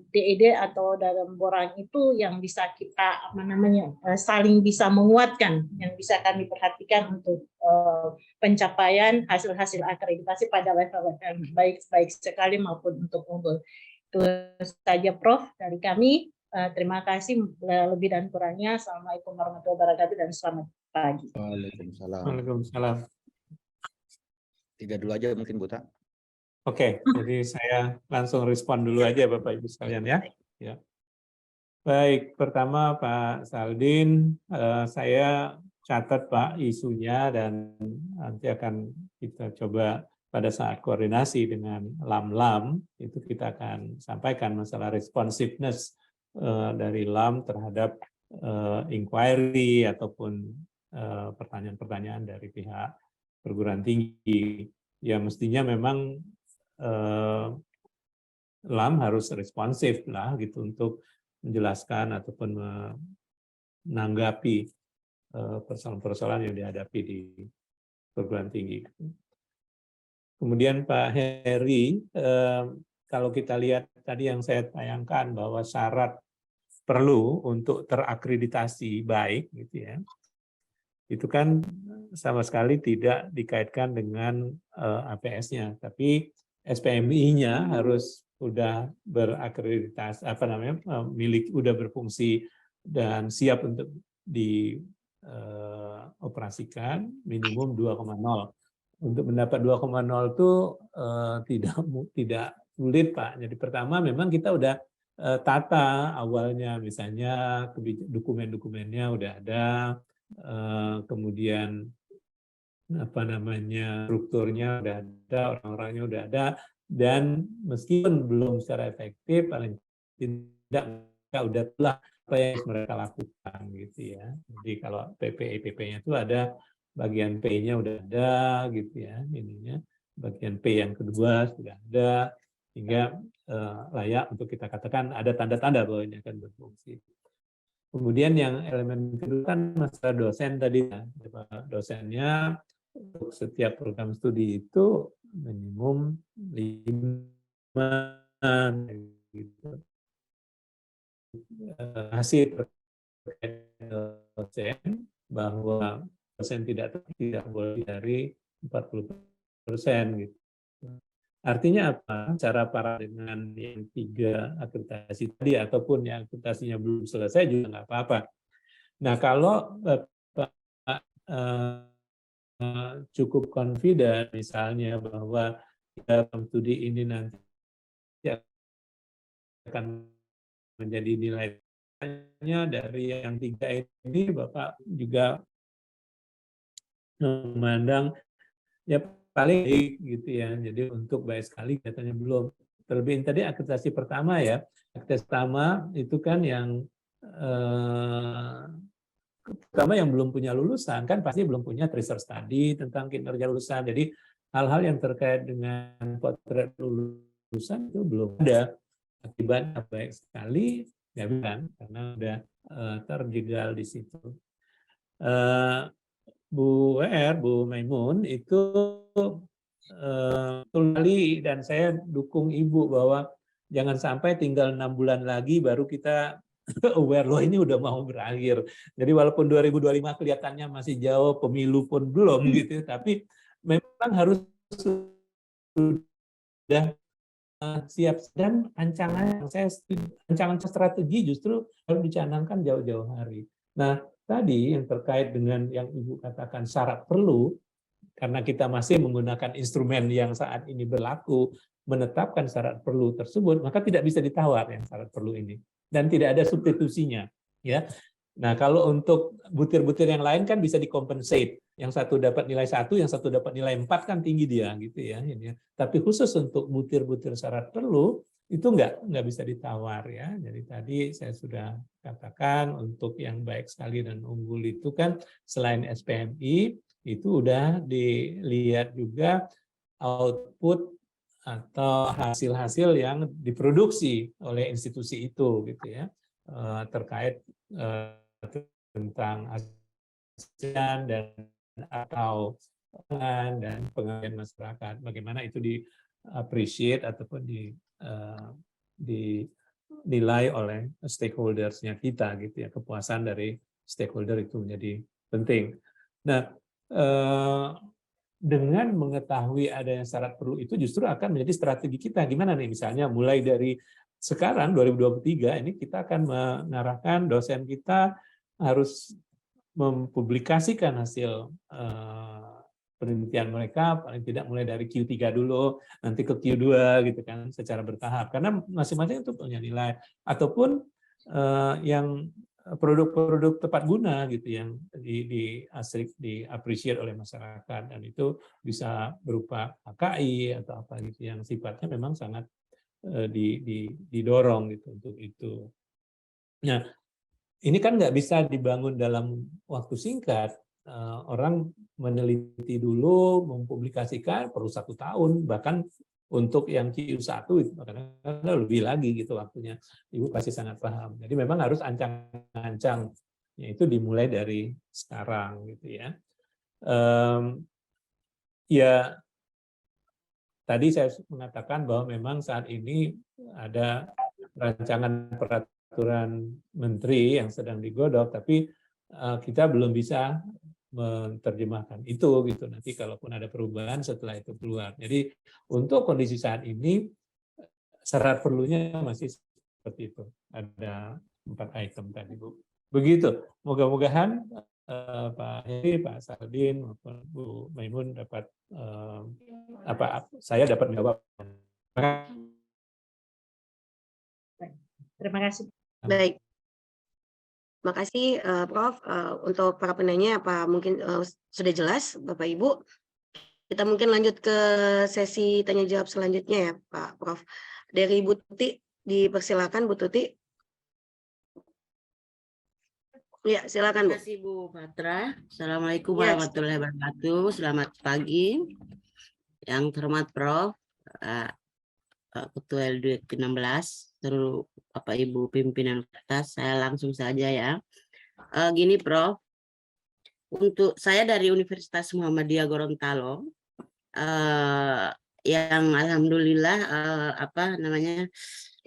DED atau dalam borang itu yang bisa kita saling bisa menguatkan, yang bisa kami perhatikan untuk pencapaian hasil-hasil akreditasi pada level baik sekali maupun untuk unggul. Itu saja Prof dari kami. Terima kasih, lebih dan kurangnya. Assalamualaikum warahmatullahi wabarakatuh dan selamat pagi. Waalaikumsalam. 3 dulu aja mungkin Bu Ta. Oke, jadi saya langsung respon dulu aja Bapak Ibu sekalian ya. Ya. Baik, pertama Pak Saldin, saya catat Pak isunya dan nanti akan kita coba pada saat koordinasi dengan LAM itu kita akan sampaikan masalah responsiveness dari LAM terhadap inquiry ataupun pertanyaan-pertanyaan dari pihak perguruan tinggi. Ya mestinya memang LAM harus responsif lah gitu untuk menjelaskan ataupun menanggapi persoalan-persoalan yang dihadapi di perguruan tinggi. Kemudian Pak Heri, kalau kita lihat tadi yang saya tayangkan bahwa syarat perlu untuk terakreditasi baik, gitu ya, itu kan sama sekali tidak dikaitkan dengan APS-nya, tapi SPMI-nya harus sudah berakreditasi, udah berfungsi dan siap untuk dioperasikan minimum 2,0. Untuk mendapat 2,0 itu tidak sulit, Pak. Jadi pertama memang kita udah tata awalnya, misalnya dokumen-dokumennya udah ada, kemudian strukturnya udah ada, orang-orangnya udah ada, dan meskipun belum secara efektif, paling tidak udah telah apa yang mereka lakukan, gitu ya. Jadi kalau PP-nya itu ada, bagian P-nya udah ada, gitu ya, ininya. Bagian P yang kedua sudah ada, sehingga layak untuk kita katakan ada tanda-tanda bahwa ini akan berfungsi. Kemudian yang elemen kedua kan masalah dosen tadi, dosennya untuk setiap program studi itu minimum 5 gitu. Hasil dosen bahwa dosen tidak boleh dari 40% gitu. Artinya apa? Cara para dengan yang 3 akreditasi tadi ataupun yang akreditasinya belum selesai juga nggak apa-apa. Nah, kalau Bapak cukup confident misalnya bahwa dalam studi ini nanti akan menjadi nilainya dari yang 3 ini, Bapak juga memandang ya paling baik gitu ya. Jadi untuk baik sekali katanya belum. Terlebih tadi akreditasi pertama ya. Akreditasi pertama itu kan yang pertama yang belum punya lulusan kan pasti belum punya research study tentang kinerja lulusan. Jadi hal-hal yang terkait dengan potret lulusan itu belum ada. Akibatnya baik sekali ya kan, karena udah terjegal di situ. Bu Maimun itu kali dan saya dukung Ibu bahwa jangan sampai tinggal 6 bulan lagi baru kita aware loh ini udah mau berakhir. Jadi walaupun 2025 kelihatannya masih jauh, pemilu pun belum gitu, tapi memang harus sudah siap, dan ancangan strategi justru harus dicanangkan jauh-jauh hari. Nah, tadi yang terkait dengan yang Ibu katakan syarat perlu, karena kita masih menggunakan instrumen yang saat ini berlaku, menetapkan syarat perlu tersebut, maka tidak bisa ditawar yang syarat perlu ini. Dan tidak ada substitusinya. Ya. Nah, kalau untuk butir-butir yang lain kan bisa dikompensate. Yang satu dapat nilai 1, yang satu dapat nilai 4 kan tinggi dia gitu ya. Tapi khusus untuk butir-butir syarat perlu itu nggak bisa ditawar ya. Jadi tadi saya sudah katakan untuk yang baik sekali dan unggul itu kan selain SPMI itu udah dilihat juga output atau hasil-hasil yang diproduksi oleh institusi itu gitu ya, terkait tentang ASEAN dan atau dan pengabdian masyarakat, bagaimana itu di-appreciate ataupun dinilai oleh stakeholders-nya kita gitu ya, kepuasan dari stakeholder itu menjadi penting. Nah, dengan mengetahui adanya syarat perlu itu justru akan menjadi strategi kita. Gimana nih misalnya mulai dari sekarang 2023 ini kita akan mengarahkan dosen kita harus mempublikasikan hasil penelitian mereka paling tidak mulai dari Q3 dulu, nanti ke Q2 gitu kan secara bertahap. Karena masing-masing itu punya nilai, ataupun yang produk-produk tepat guna gitu yang di-appreciate oleh masyarakat, dan itu bisa berupa HKI atau apa gitu yang sifatnya memang sangat didorong gitu untuk itu. Nah, ini kan nggak bisa dibangun dalam waktu singkat. Orang meneliti dulu, mempublikasikan perlu 1 tahun, bahkan untuk yang Q1 itu kadang-kadang lebih lagi gitu waktunya. Ibu pasti sangat paham. Jadi memang harus ancang-ancang, yaitu dimulai dari sekarang gitu ya. Ya, tadi saya mengatakan bahwa memang saat ini ada rancangan peraturan menteri yang sedang digodok, tapi kita belum bisa menerjemahkan itu gitu. Nanti kalaupun ada perubahan setelah itu keluar. Jadi untuk kondisi saat ini syarat perlunya masih seperti itu. Ada 4 item tadi, Bu. Begitu. Moga-mogahan Pak Heri, Pak Sardin maupun Bu Maimun dapat saya dapat menjawab. Terima kasih. Baik. Makasih Prof. Untuk para penanya apa mungkin sudah jelas Bapak Ibu. Kita mungkin lanjut ke sesi tanya jawab selanjutnya ya Pak Prof. Dari Bu Tuti, dipersilakan Bu Tuti. Ya, silakan Bu. Terima kasih Bu Patra. Assalamualaikum Ya. warahmatullahi wabarakatuh. Selamat pagi. Yang terhormat Prof, Ketua LD 16, seluruh Bapak Ibu pimpinan atas, saya langsung saja ya. Gini Prof, untuk saya dari Universitas Muhammadiyah Gorontalo, yang alhamdulillah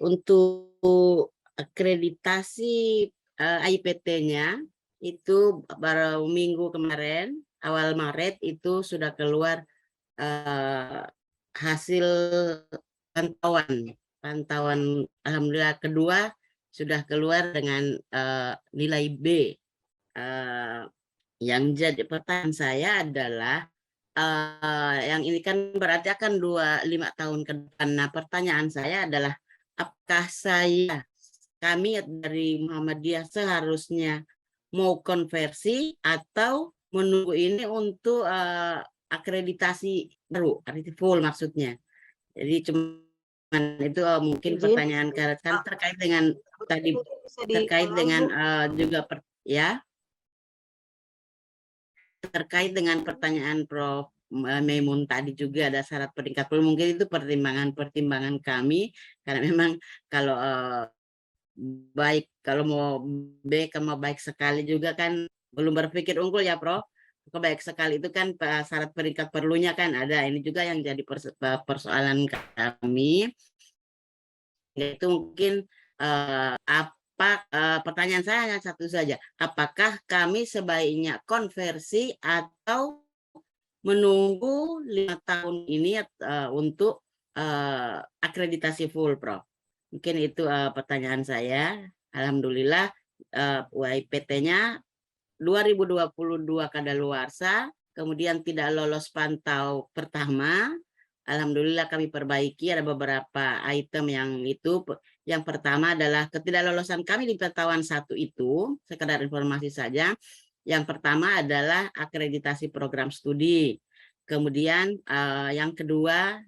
untuk akreditasi IPT-nya itu baru minggu kemarin, awal Maret itu sudah keluar hasil pantauan alhamdulillah kedua sudah keluar dengan nilai B. Yang jadi pertanyaan saya adalah yang ini kan berarti akan 5 tahun ke depan. Nah, pertanyaan saya adalah apakah kami dari Muhammadiyah seharusnya mau konversi atau menunggu ini untuk akreditasi baru, full maksudnya. Jadi cuman itu mungkin pertanyaan kan terkait dengan tadi terkait dengan juga terkait dengan pertanyaan Prof. Maimun tadi juga ada syarat peringkat perlu, mungkin itu pertimbangan kami karena memang kalau baik kalau mau B kalau mau baik sekali juga kan belum berpikir unggul ya Prof. Kalau baik sekali itu kan syarat peringkat perlunya kan ada, ini juga yang jadi persoalan kami. Itu mungkin pertanyaan saya hanya satu saja, apakah kami sebaiknya konversi atau menunggu 5 tahun ini untuk akreditasi full Prof? Mungkin itu pertanyaan saya. Alhamdulillah UIPT-nya 2022 kadaluarsa, kemudian tidak lolos pantau pertama. Alhamdulillah kami perbaiki, ada beberapa item yang itu. Yang pertama adalah ketidaklolosan kami di pantauan 1 itu, sekedar informasi saja. Yang pertama adalah akreditasi program studi. Kemudian yang kedua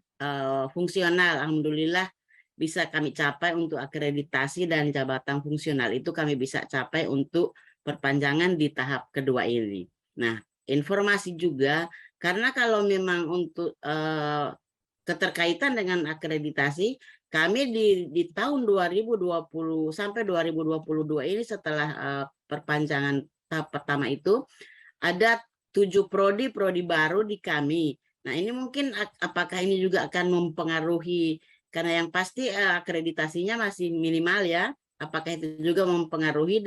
fungsional, alhamdulillah bisa kami capai untuk akreditasi dan jabatan fungsional. Itu kami bisa capai untuk perpanjangan di tahap kedua ini. Nah, informasi juga, karena kalau memang untuk keterkaitan dengan akreditasi, kami di tahun 2020 sampai 2022 ini setelah perpanjangan tahap pertama itu, ada 7 prodi baru di kami. Nah, ini mungkin apakah ini juga akan mempengaruhi, karena yang pasti akreditasinya masih minimal ya, apakah itu juga mempengaruhi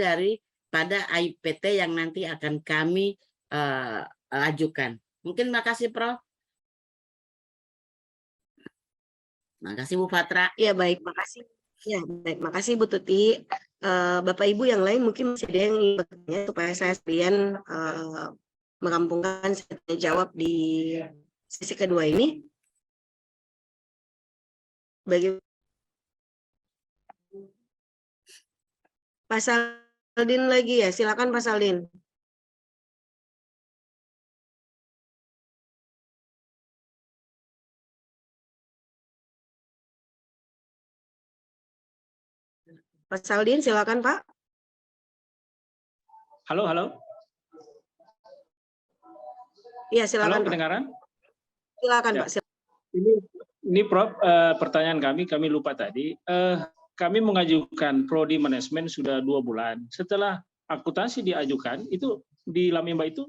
pada IPT yang nanti akan kami ajukan. Mungkin makasih Prof. Makasih Bu Patra. Ya baik, makasih. Ya baik, makasih Bu Tuti. Bapak Ibu yang lain mungkin masih ada yang ingin bertanya supaya saya sekalian merampungkan tanya jawab di sesi kedua ini. Bagi Pak Saldin lagi ya, silakan Pak Saldin. Pak Saldin, silakan Pak. Halo. Iya, silakan. Halo, Pak. kedengaran? Silakan ya. Pak. Silakan. Ini Prof, pertanyaan kami lupa tadi. Kami mengajukan prodi manajemen sudah 2 bulan. Setelah akuntansi diajukan, itu di Lamimba itu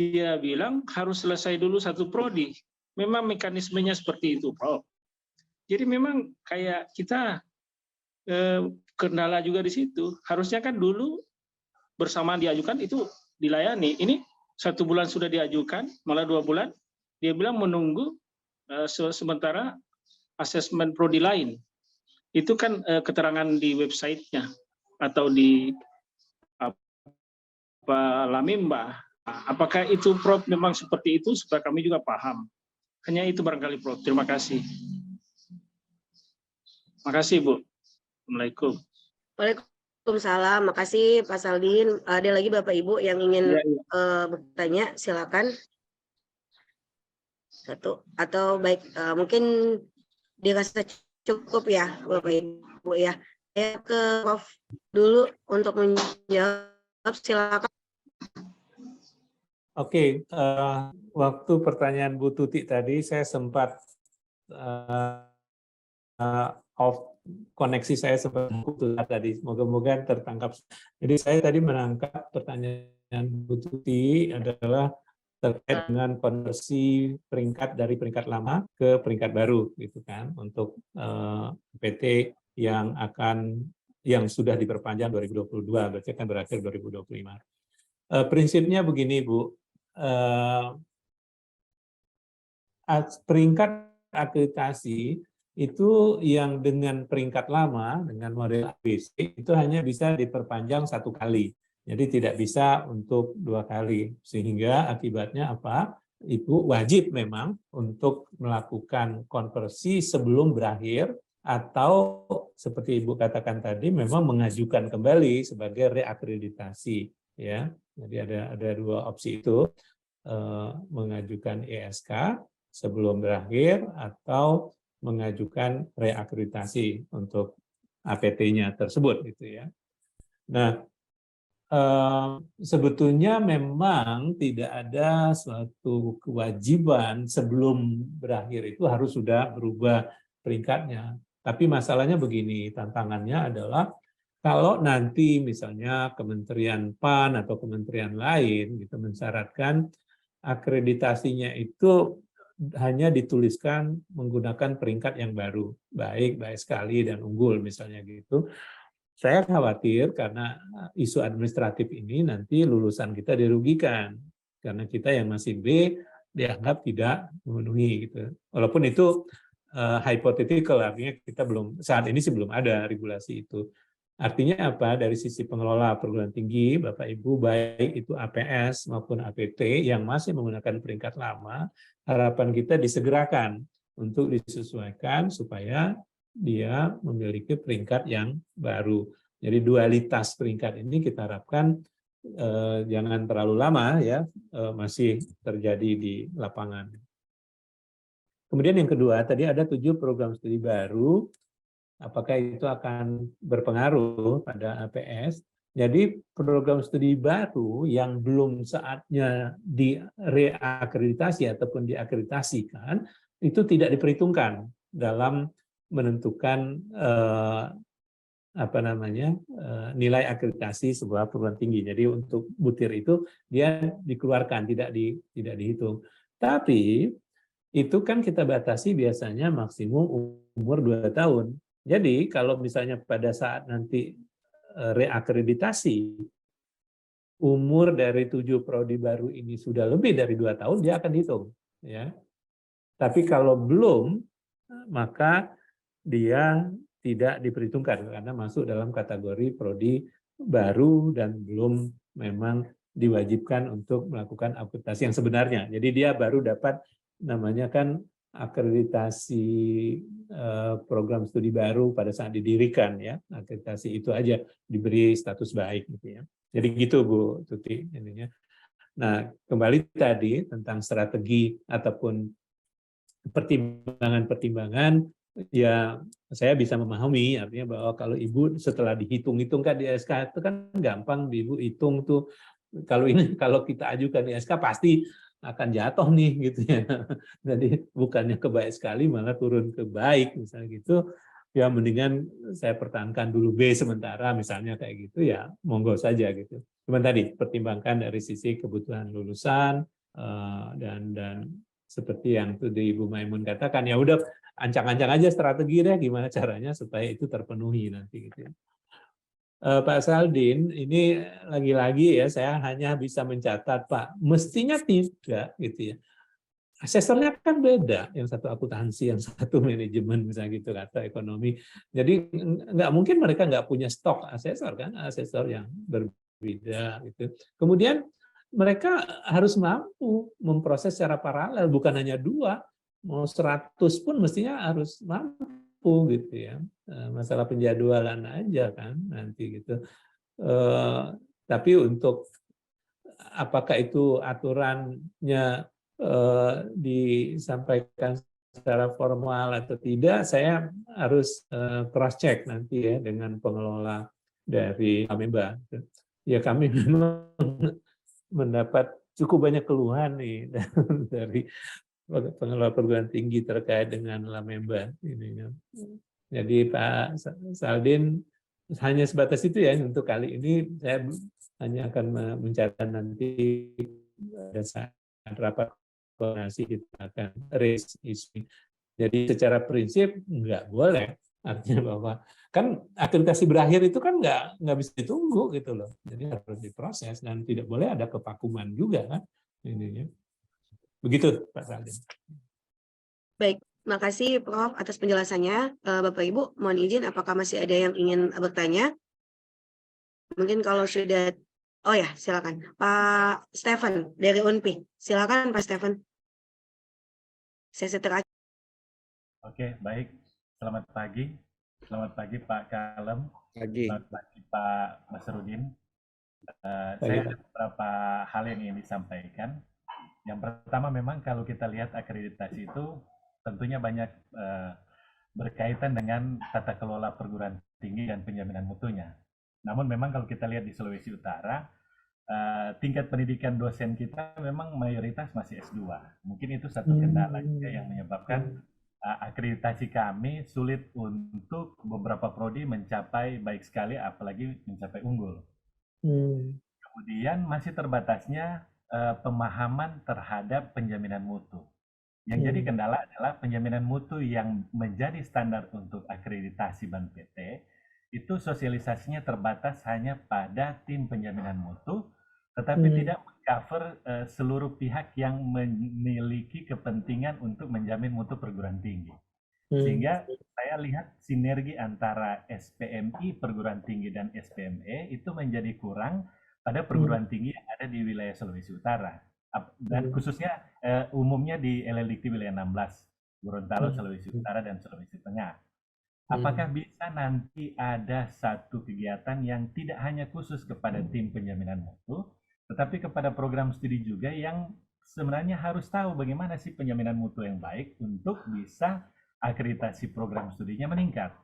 dia bilang harus selesai dulu satu prodi. Memang mekanismenya seperti itu, Prof. Jadi memang kayak kita kendala juga di situ. Harusnya kan dulu bersamaan diajukan itu dilayani. Ini 1 bulan sudah diajukan, malah 2 bulan. Dia bilang menunggu sementara asesmen prodi lain. Itu kan keterangan di websitenya atau di Lamimba. Apakah itu Prof memang seperti itu supaya kami juga paham? Hanya itu barangkali Prof. Terima kasih. Makasih Bu. Assalamualaikum. Waalaikumsalam. Makasih Pak Saldin. Ada lagi Bapak Ibu yang ingin bertanya, silakan. Satu atau baik mungkin dirasa cukup ya Bapak Ibu ya. Saya ke Prof dulu untuk menjawab, silakan. Oke, waktu pertanyaan Bu Tuti tadi saya sempat off koneksi, saya sempat putus tadi. Moga-moga tertangkap. Jadi saya tadi menangkap pertanyaan Bu Tuti adalah terkait dengan konversi peringkat dari peringkat lama ke peringkat baru, gitu kan, untuk PT yang sudah diperpanjang 2022, berarti akan berakhir 2025. Prinsipnya begini Bu, peringkat akreditasi itu yang dengan peringkat lama, dengan model ABC, itu hanya bisa diperpanjang 1 kali. Jadi tidak bisa untuk 2 kali. Sehingga akibatnya apa? Ibu wajib memang untuk melakukan konversi sebelum berakhir, atau seperti Ibu katakan tadi, memang mengajukan kembali sebagai reakreditasi. Ya. Jadi ada 2 opsi itu, mengajukan ESK sebelum berakhir atau mengajukan reakreditasi untuk APT-nya tersebut, gitu ya. Nah, sebetulnya memang tidak ada suatu kewajiban sebelum berakhir itu harus sudah berubah peringkatnya. Tapi masalahnya begini, tantangannya adalah kalau nanti misalnya Kementerian PAN atau kementerian lain gitu mensyaratkan akreditasinya itu hanya dituliskan menggunakan peringkat yang baru, baik sekali dan unggul misalnya gitu. Saya khawatir karena isu administratif ini nanti lulusan kita dirugikan karena kita yang masih B dianggap tidak memenuhi gitu. Walaupun itu hypothetical, artinya kita saat ini sih belum ada regulasi itu. Artinya apa? Dari sisi pengelola perguruan tinggi, Bapak Ibu, baik itu APS maupun APT yang masih menggunakan peringkat lama, harapan kita disegerakan untuk disesuaikan supaya dia memiliki peringkat yang baru. Jadi dualitas peringkat ini kita harapkan jangan terlalu lama ya, masih terjadi di lapangan. Kemudian yang kedua, tadi ada 7 program studi baru. Apakah itu akan berpengaruh pada APS? Jadi program studi baru yang belum saatnya direakreditasi ataupun diakreditasikan itu tidak diperhitungkan dalam menentukan nilai akreditasi sebuah perguruan tinggi. Jadi untuk butir itu dia dikeluarkan, tidak dihitung. Tapi itu kan kita batasi biasanya maksimum umur 2 tahun. Jadi kalau misalnya pada saat nanti reakreditasi umur dari 7 prodi baru ini sudah lebih dari 2 tahun, dia akan dihitung, ya. Tapi kalau belum, maka dia tidak diperhitungkan karena masuk dalam kategori prodi baru dan belum memang diwajibkan untuk melakukan akreditasi yang sebenarnya. Jadi dia baru dapat namanya kan akreditasi program studi baru pada saat didirikan ya, akreditasi itu aja diberi status baik gitu ya. Jadi gitu Bu Tuti intinya. Nah, kembali tadi tentang strategi ataupun pertimbangan-pertimbangan, ya saya bisa memahami artinya bahwa kalau Ibu setelah dihitung-hitung kan di SK itu kan gampang Ibu hitung tuh, kalau kita ajukan di SK pasti akan jatuh nih gitu ya. Jadi bukannya ke baik sekali malah turun ke baik misalnya gitu. Ya mendingan saya pertahankan dulu B sementara misalnya kayak gitu ya monggo saja gitu. Cuman tadi pertimbangkan dari sisi kebutuhan lulusan dan seperti yang tadi Ibu Maimun katakan, ya udah ancang-ancang aja strategi deh gimana caranya supaya itu terpenuhi nanti gitu ya. Pak Saldin, ini lagi-lagi ya saya hanya bisa mencatat Pak, mestinya tidak gitu ya. Asesornya kan beda, yang satu akuntansi, yang satu manajemen misalnya gitu kata ekonomi. Jadi nggak mungkin mereka nggak punya stok asesor kan, asesor yang berbeda gitu. Kemudian mereka harus mampu memproses secara paralel, bukan hanya 2, mau 100 pun mestinya harus mampu gitu ya. Masalah penjadwalan aja kan nanti gitu. Tapi untuk apakah itu aturannya disampaikan secara formal atau tidak, saya harus cross check nanti ya dengan pengelola dari Amemba. Ya kami memang mendapat cukup banyak keluhan nih dari pengelola perguruan tinggi terkait dengan Lamemba ini. Jadi Pak Saldin hanya sebatas itu ya untuk kali ini. Saya hanya akan mencatat nanti pada saat rapat koordinasi kita akan raise isu. Jadi secara prinsip nggak boleh, artinya bahwa kan akreditasi berakhir itu kan nggak bisa ditunggu gitu loh. Jadi harus diproses dan tidak boleh ada kevakuman juga kan ininya. Begitu Pak Saldin. Baik, makasih Prof atas penjelasannya. Bapak Ibu, mohon izin apakah masih ada yang ingin bertanya? Mungkin kalau sudah, oh ya silakan Pak Stephen dari UNPI. Silakan Pak Stephen. Sesi terakhir. Oke, baik. Selamat pagi. Selamat pagi Pak Kalem. Pagi. Selamat pagi Pak Basrudin. Saya ada beberapa hal yang ingin disampaikan. Yang pertama memang kalau kita lihat akreditasi itu tentunya banyak berkaitan dengan tata kelola perguruan tinggi dan penjaminan mutunya. Namun memang kalau kita lihat di Sulawesi Utara, tingkat pendidikan dosen kita memang mayoritas masih S2. Mungkin itu satu kendala juga yang menyebabkan akreditasi kami sulit untuk beberapa prodi mencapai baik sekali, apalagi mencapai unggul. Kemudian masih terbatasnya pemahaman terhadap penjaminan mutu. Yang jadi kendala adalah penjaminan mutu yang menjadi standar untuk akreditasi BAN PT, itu sosialisasinya terbatas hanya pada tim penjaminan mutu, tetapi tidak meng-cover seluruh pihak yang memiliki kepentingan untuk menjamin mutu perguruan tinggi. Sehingga saya lihat sinergi antara SPMI perguruan tinggi dan SPME itu menjadi kurang pada perguruan tinggi yang ada di wilayah Sulawesi Utara. Dan khususnya umumnya di LLDikti wilayah 16, Gorontalo, Sulawesi Utara, dan Sulawesi Tengah. Apakah bisa nanti ada satu kegiatan yang tidak hanya khusus kepada tim penjaminan mutu, tetapi kepada program studi juga yang sebenarnya harus tahu bagaimana sih penjaminan mutu yang baik untuk bisa akreditasi program studinya meningkat.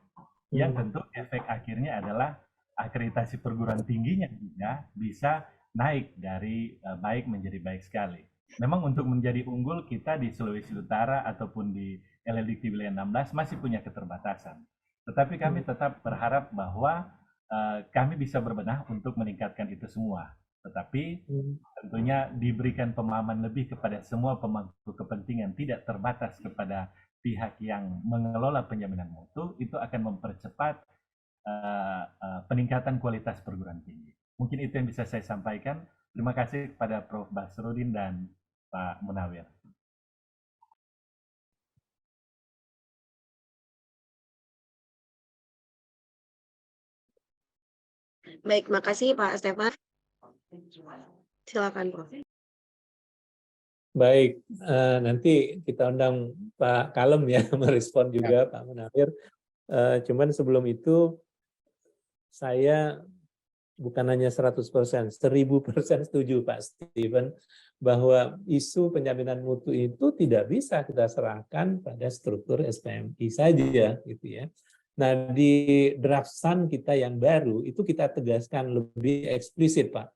Yang tentu efek akhirnya adalah akreditasi perguruan tingginya juga bisa naik dari baik menjadi baik sekali. Memang untuk menjadi unggul kita di Sulawesi Utara ataupun di LLDikti wilayah 16 masih punya keterbatasan. Tetapi kami tetap berharap bahwa kami bisa berbenah untuk meningkatkan itu semua. Tetapi tentunya diberikan pemahaman lebih kepada semua pemangku kepentingan, tidak terbatas kepada pihak yang mengelola penjaminan mutu, itu akan mempercepat peningkatan kualitas perguruan tinggi. Mungkin itu yang bisa saya sampaikan. Terima kasih kepada Prof. Basrudin dan Pak Munawir. Baik, makasih Pak Stefan. Silakan Prof. Baik, nanti kita undang Pak Kalem ya merespon juga Pak Munawir. Cuman sebelum itu saya bukan hanya 100%, 1000% setuju Pak Steven bahwa isu penjaminan mutu itu tidak bisa kita serahkan pada struktur SPMI saja gitu ya. Nah, di draft SAN kita yang baru itu kita tegaskan lebih eksplisit Pak,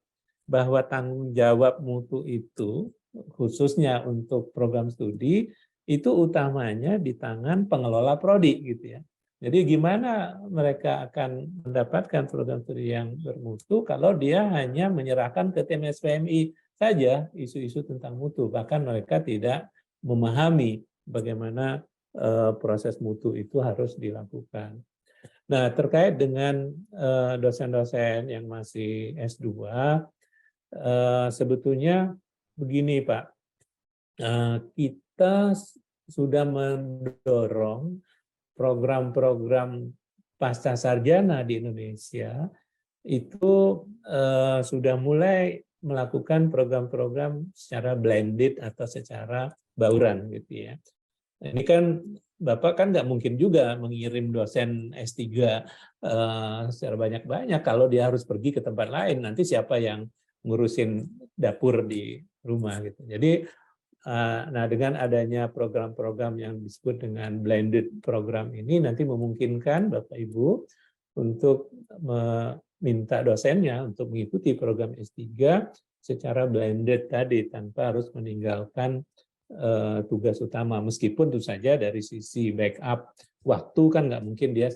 bahwa tanggung jawab mutu itu khususnya untuk program studi itu utamanya di tangan pengelola prodi gitu ya. Jadi gimana mereka akan mendapatkan program studi yang bermutu kalau dia hanya menyerahkan ke tim SPMI saja isu-isu tentang mutu, bahkan mereka tidak memahami bagaimana proses mutu itu harus dilakukan. Nah, terkait dengan dosen-dosen yang masih S2, sebetulnya begini Pak, kita sudah mendorong program-program pasca sarjana di Indonesia itu sudah mulai melakukan program-program secara blended atau secara bauran gitu ya. Ini kan Bapak kan nggak mungkin juga mengirim dosen S3 secara banyak-banyak kalau dia harus pergi ke tempat lain, nanti siapa yang ngurusin dapur di rumah gitu. Jadi nah, dengan adanya program-program yang disebut dengan blended program ini nanti memungkinkan Bapak Ibu untuk meminta dosennya untuk mengikuti program S3 secara blended tadi tanpa harus meninggalkan tugas utama. Meskipun tentu saja dari sisi backup waktu kan nggak mungkin dia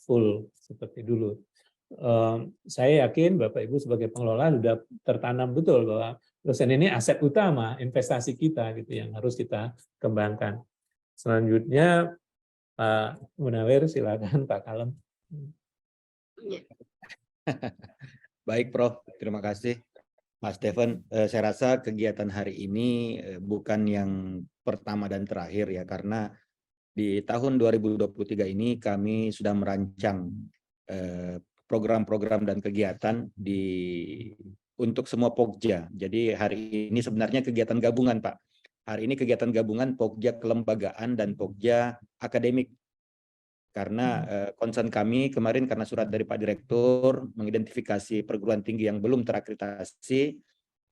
full seperti dulu. Saya yakin Bapak Ibu sebagai pengelola sudah tertanam betul bahwa dosen ini aset utama investasi kita gitu yang harus kita kembangkan. Selanjutnya Pak Munawir, silakan Pak Kalem. Baik Prof, terima kasih Mas Stephen. Saya rasa kegiatan hari ini bukan yang pertama dan terakhir ya, karena di tahun 2023 ini kami sudah merancang program-program dan kegiatan untuk semua Pokja. Jadi hari ini sebenarnya kegiatan gabungan, Pak. Hari ini kegiatan gabungan Pokja kelembagaan dan Pokja akademik. Karena concern kami kemarin karena surat dari Pak Direktur mengidentifikasi perguruan tinggi yang belum terakreditasi,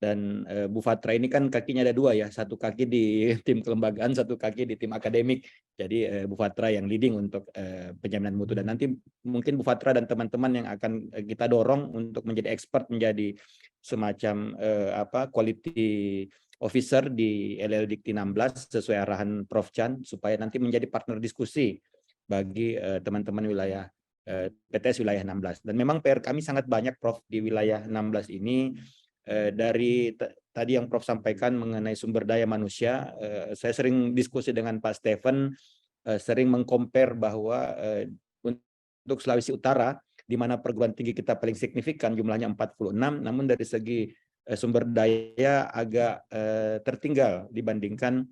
dan Bu Fatra ini kan kakinya ada dua ya, satu kaki di tim kelembagaan, satu kaki di tim akademik. Jadi Bu Fatra yang leading untuk penjaminan mutu, dan nanti mungkin Bu Fatra dan teman-teman yang akan kita dorong untuk menjadi expert, menjadi semacam quality officer di LL Dikti 16 sesuai arahan Prof Chan, supaya nanti menjadi partner diskusi bagi teman-teman wilayah PTS wilayah 16. Dan memang PR kami sangat banyak Prof di wilayah 16 ini. Dari tadi yang Prof sampaikan mengenai sumber daya manusia, saya sering diskusi dengan Pak Stephen, sering meng-compare bahwa untuk Sulawesi Utara, di mana perguruan tinggi kita paling signifikan jumlahnya 46, namun dari segi sumber daya agak tertinggal dibandingkan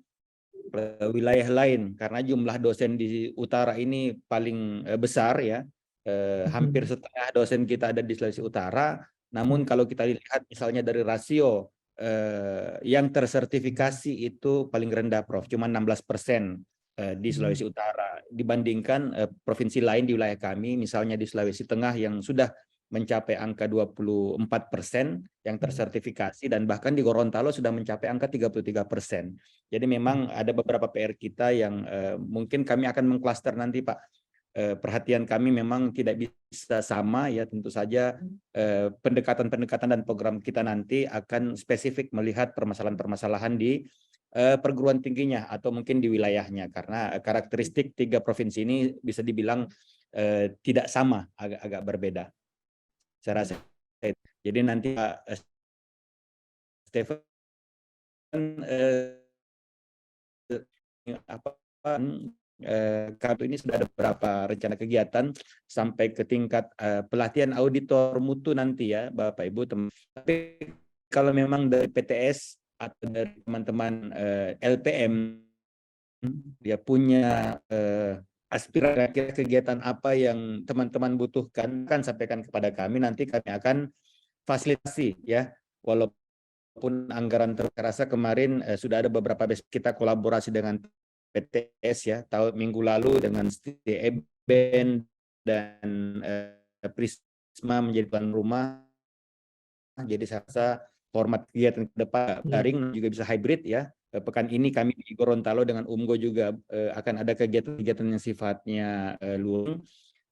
wilayah lain, karena jumlah dosen di utara ini paling besar ya. Hampir setengah dosen kita ada di Sulawesi Utara. Namun kalau kita lihat misalnya dari rasio yang tersertifikasi itu paling rendah Prof, cuma 16% di Sulawesi Utara dibandingkan provinsi lain di wilayah kami, misalnya di Sulawesi Tengah yang sudah mencapai angka 24% yang tersertifikasi, dan bahkan di Gorontalo sudah mencapai angka 33%. Jadi memang ada beberapa PR kita yang mungkin kami akan mengklaster nanti Pak. Perhatian kami memang tidak bisa sama ya, tentu saja pendekatan-pendekatan dan program kita nanti akan spesifik melihat permasalahan-permasalahan di perguruan tingginya atau mungkin di wilayahnya, karena karakteristik 3 provinsi ini bisa dibilang tidak sama, agak berbeda. Saya rasa. Jadi nanti Pak Stephen kami ini sudah ada beberapa rencana kegiatan sampai ke tingkat pelatihan auditor mutu nanti ya Bapak Ibu teman. Tapi kalau memang dari PTS atau dari teman-teman LPM dia punya aspirasi kegiatan apa yang teman-teman butuhkan, kan sampaikan kepada kami, nanti kami akan fasilitasi ya. Walaupun anggaran terasa kemarin sudah ada beberapa kita kolaborasi dengan PTS ya, tahun minggu lalu dengan Eben dan Prisma menjadi tuan rumah. Jadi saya rasa format kegiatan ke depan daring juga bisa hybrid ya. Pekan ini kami di Gorontalo dengan Umgo juga akan ada kegiatan-kegiatan yang sifatnya luang.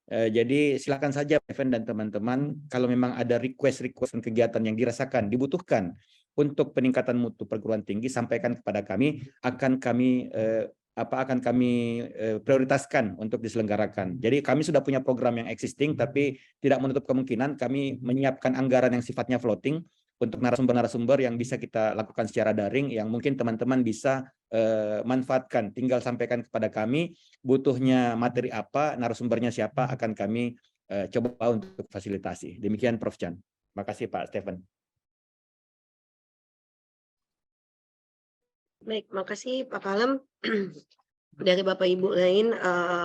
Jadi silakan saja Evan dan teman-teman, kalau memang ada request kegiatan yang dirasakan dibutuhkan untuk peningkatan mutu perguruan tinggi, sampaikan kepada kami, akan kami apa akan kami prioritaskan untuk diselenggarakan. Jadi kami sudah punya program yang existing, tapi tidak menutup kemungkinan kami menyiapkan anggaran yang sifatnya floating untuk narasumber-narasumber yang bisa kita lakukan secara daring, yang mungkin teman-teman bisa manfaatkan. Tinggal sampaikan kepada kami butuhnya materi apa, narasumbernya siapa, akan kami coba untuk fasilitasi. Demikian Prof. Chan. Terima kasih Pak Stephen. Baik, makasih Pak Kalem. Dari Bapak Ibu lain,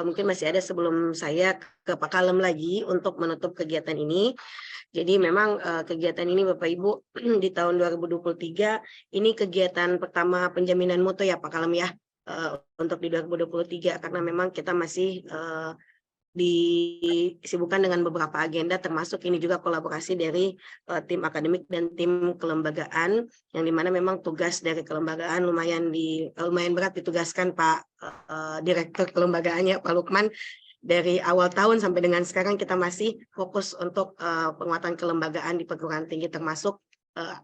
mungkin masih ada sebelum saya ke Pak Kalem lagi untuk menutup kegiatan ini. Jadi memang kegiatan ini Bapak Ibu di tahun 2023 ini kegiatan pertama penjaminan mutu ya Pak Kalem ya, untuk di 2023, karena memang kita masih disibukkan dengan beberapa agenda, termasuk ini juga kolaborasi dari tim akademik dan tim kelembagaan, yang dimana memang tugas dari kelembagaan lumayan berat ditugaskan Pak Direktur kelembagaannya Pak Lukman. Dari awal tahun sampai dengan sekarang kita masih fokus untuk penguatan kelembagaan di perguruan tinggi, termasuk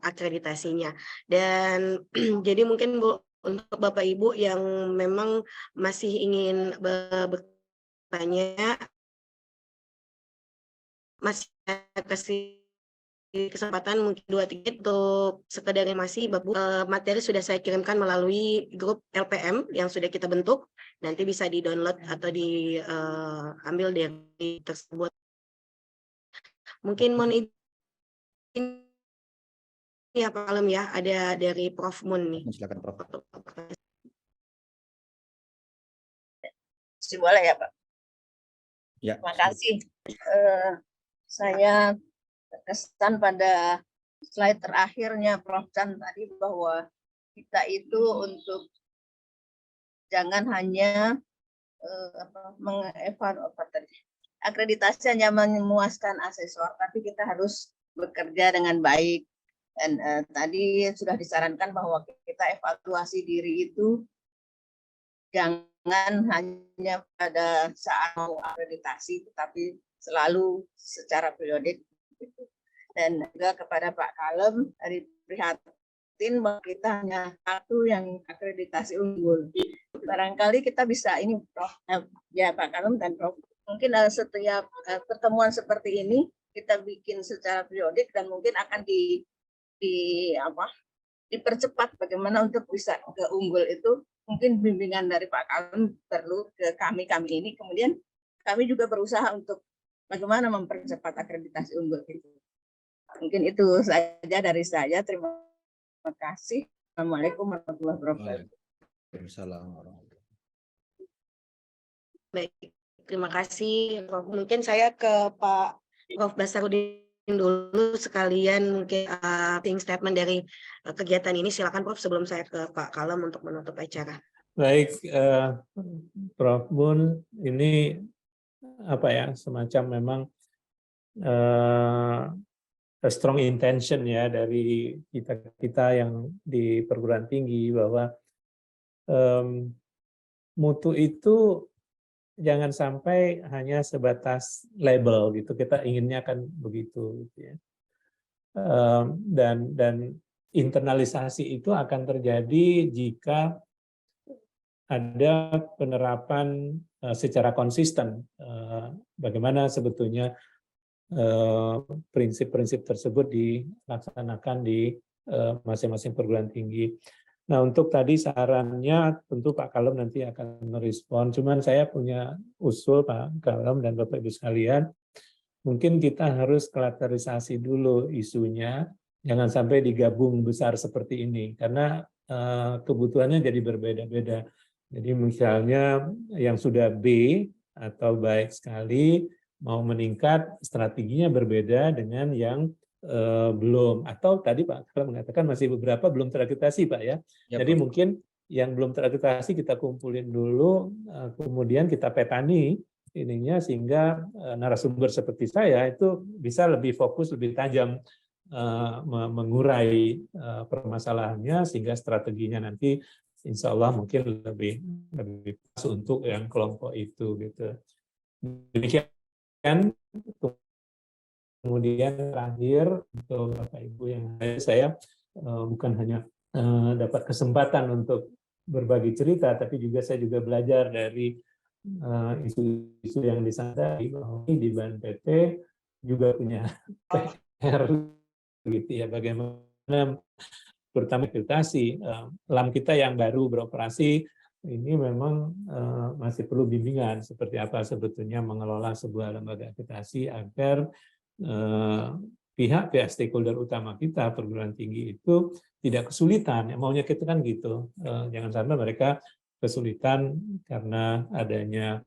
akreditasinya. Dan jadi mungkin Bu, untuk Bapak Ibu yang memang masih ingin bertanya, masih kasih kesempatan mungkin 2-3 untuk sekedar masih materi sudah saya kirimkan melalui grup LPM yang sudah kita bentuk, nanti bisa di-download atau diambil dari tersebut. Mungkin mohon izin ya Pak Kalem ya, ada dari Prof. Mun nih. Silakan Prof. Boleh ya Pak? Ya. Terima kasih. Saya terkesan pada slide terakhirnya Prof. Chan tadi bahwa kita itu untuk jangan hanya akreditasi hanya memuaskan asesor, tapi kita harus bekerja dengan baik. Dan tadi sudah disarankan bahwa kita evaluasi diri itu jangan hanya pada saat mau akreditasi, tetapi selalu secara periodik. Dan juga kepada Pak Kalem, dari prihatin bahwa kita hanya satu yang akreditasi unggul. Barangkali kita bisa ini Prof. Ya Pak Kalem dan Prof. Mungkin setiap pertemuan seperti ini kita bikin secara periodik dan mungkin akan dipercepat bagaimana untuk bisa ke unggul itu. Mungkin bimbingan dari Pak Kalem perlu ke kami ini. Kemudian kami juga berusaha untuk bagaimana mempercepat akreditasi unggul itu. Mungkin itu saja dari saya. Terima kasih. Assalamualaikum warahmatullahi wabarakatuh. Baik, terima kasih. Mungkin saya ke Pak Prof. Basarudin dulu sekalian mungkin statement dari kegiatan ini. Silakan Prof. sebelum saya ke Pak Kalem untuk menutup acara. Baik, Prof. Mun, ini apa ya, semacam memang a strong intention ya dari kita yang di perguruan tinggi bahwa mutu itu jangan sampai hanya sebatas label gitu. Kita inginnya kan begitu gitu ya. Dan internalisasi itu akan terjadi jika ada penerapan secara konsisten bagaimana sebetulnya prinsip-prinsip tersebut dilaksanakan di masing-masing perguruan tinggi. Nah, untuk tadi sarannya tentu Pak Kalem nanti akan merespon. Cuman saya punya usul Pak Kalem dan Bapak Ibu sekalian, mungkin kita harus klasterisasi dulu isunya, jangan sampai digabung besar seperti ini, karena kebutuhannya jadi berbeda-beda. Jadi misalnya yang sudah B atau baik sekali, mau meningkat, strateginya berbeda dengan yang belum. Atau tadi Pak Kalem mengatakan masih beberapa belum terakreditasi Pak ya. Jadi mungkin yang belum terakreditasi kita kumpulin dulu, kemudian kita petani ininya sehingga narasumber seperti saya itu bisa lebih fokus, lebih tajam mengurai permasalahannya, sehingga strateginya nanti insya Allah mungkin lebih pas untuk yang kelompok itu gitu. Demikian. Kemudian terakhir untuk Bapak Ibu yang saya bukan hanya dapat kesempatan untuk berbagi cerita, tapi juga saya juga belajar dari isu-isu yang disadari bahwa di BNPT juga punya PR gitu ya, bagaimana terutama akreditasi LAM kita yang baru beroperasi ini memang masih perlu bimbingan seperti apa sebetulnya mengelola sebuah lembaga akreditasi agar pihak stakeholder utama kita perguruan tinggi itu tidak kesulitan. Maunya kita kan gitu, jangan sampai mereka kesulitan karena adanya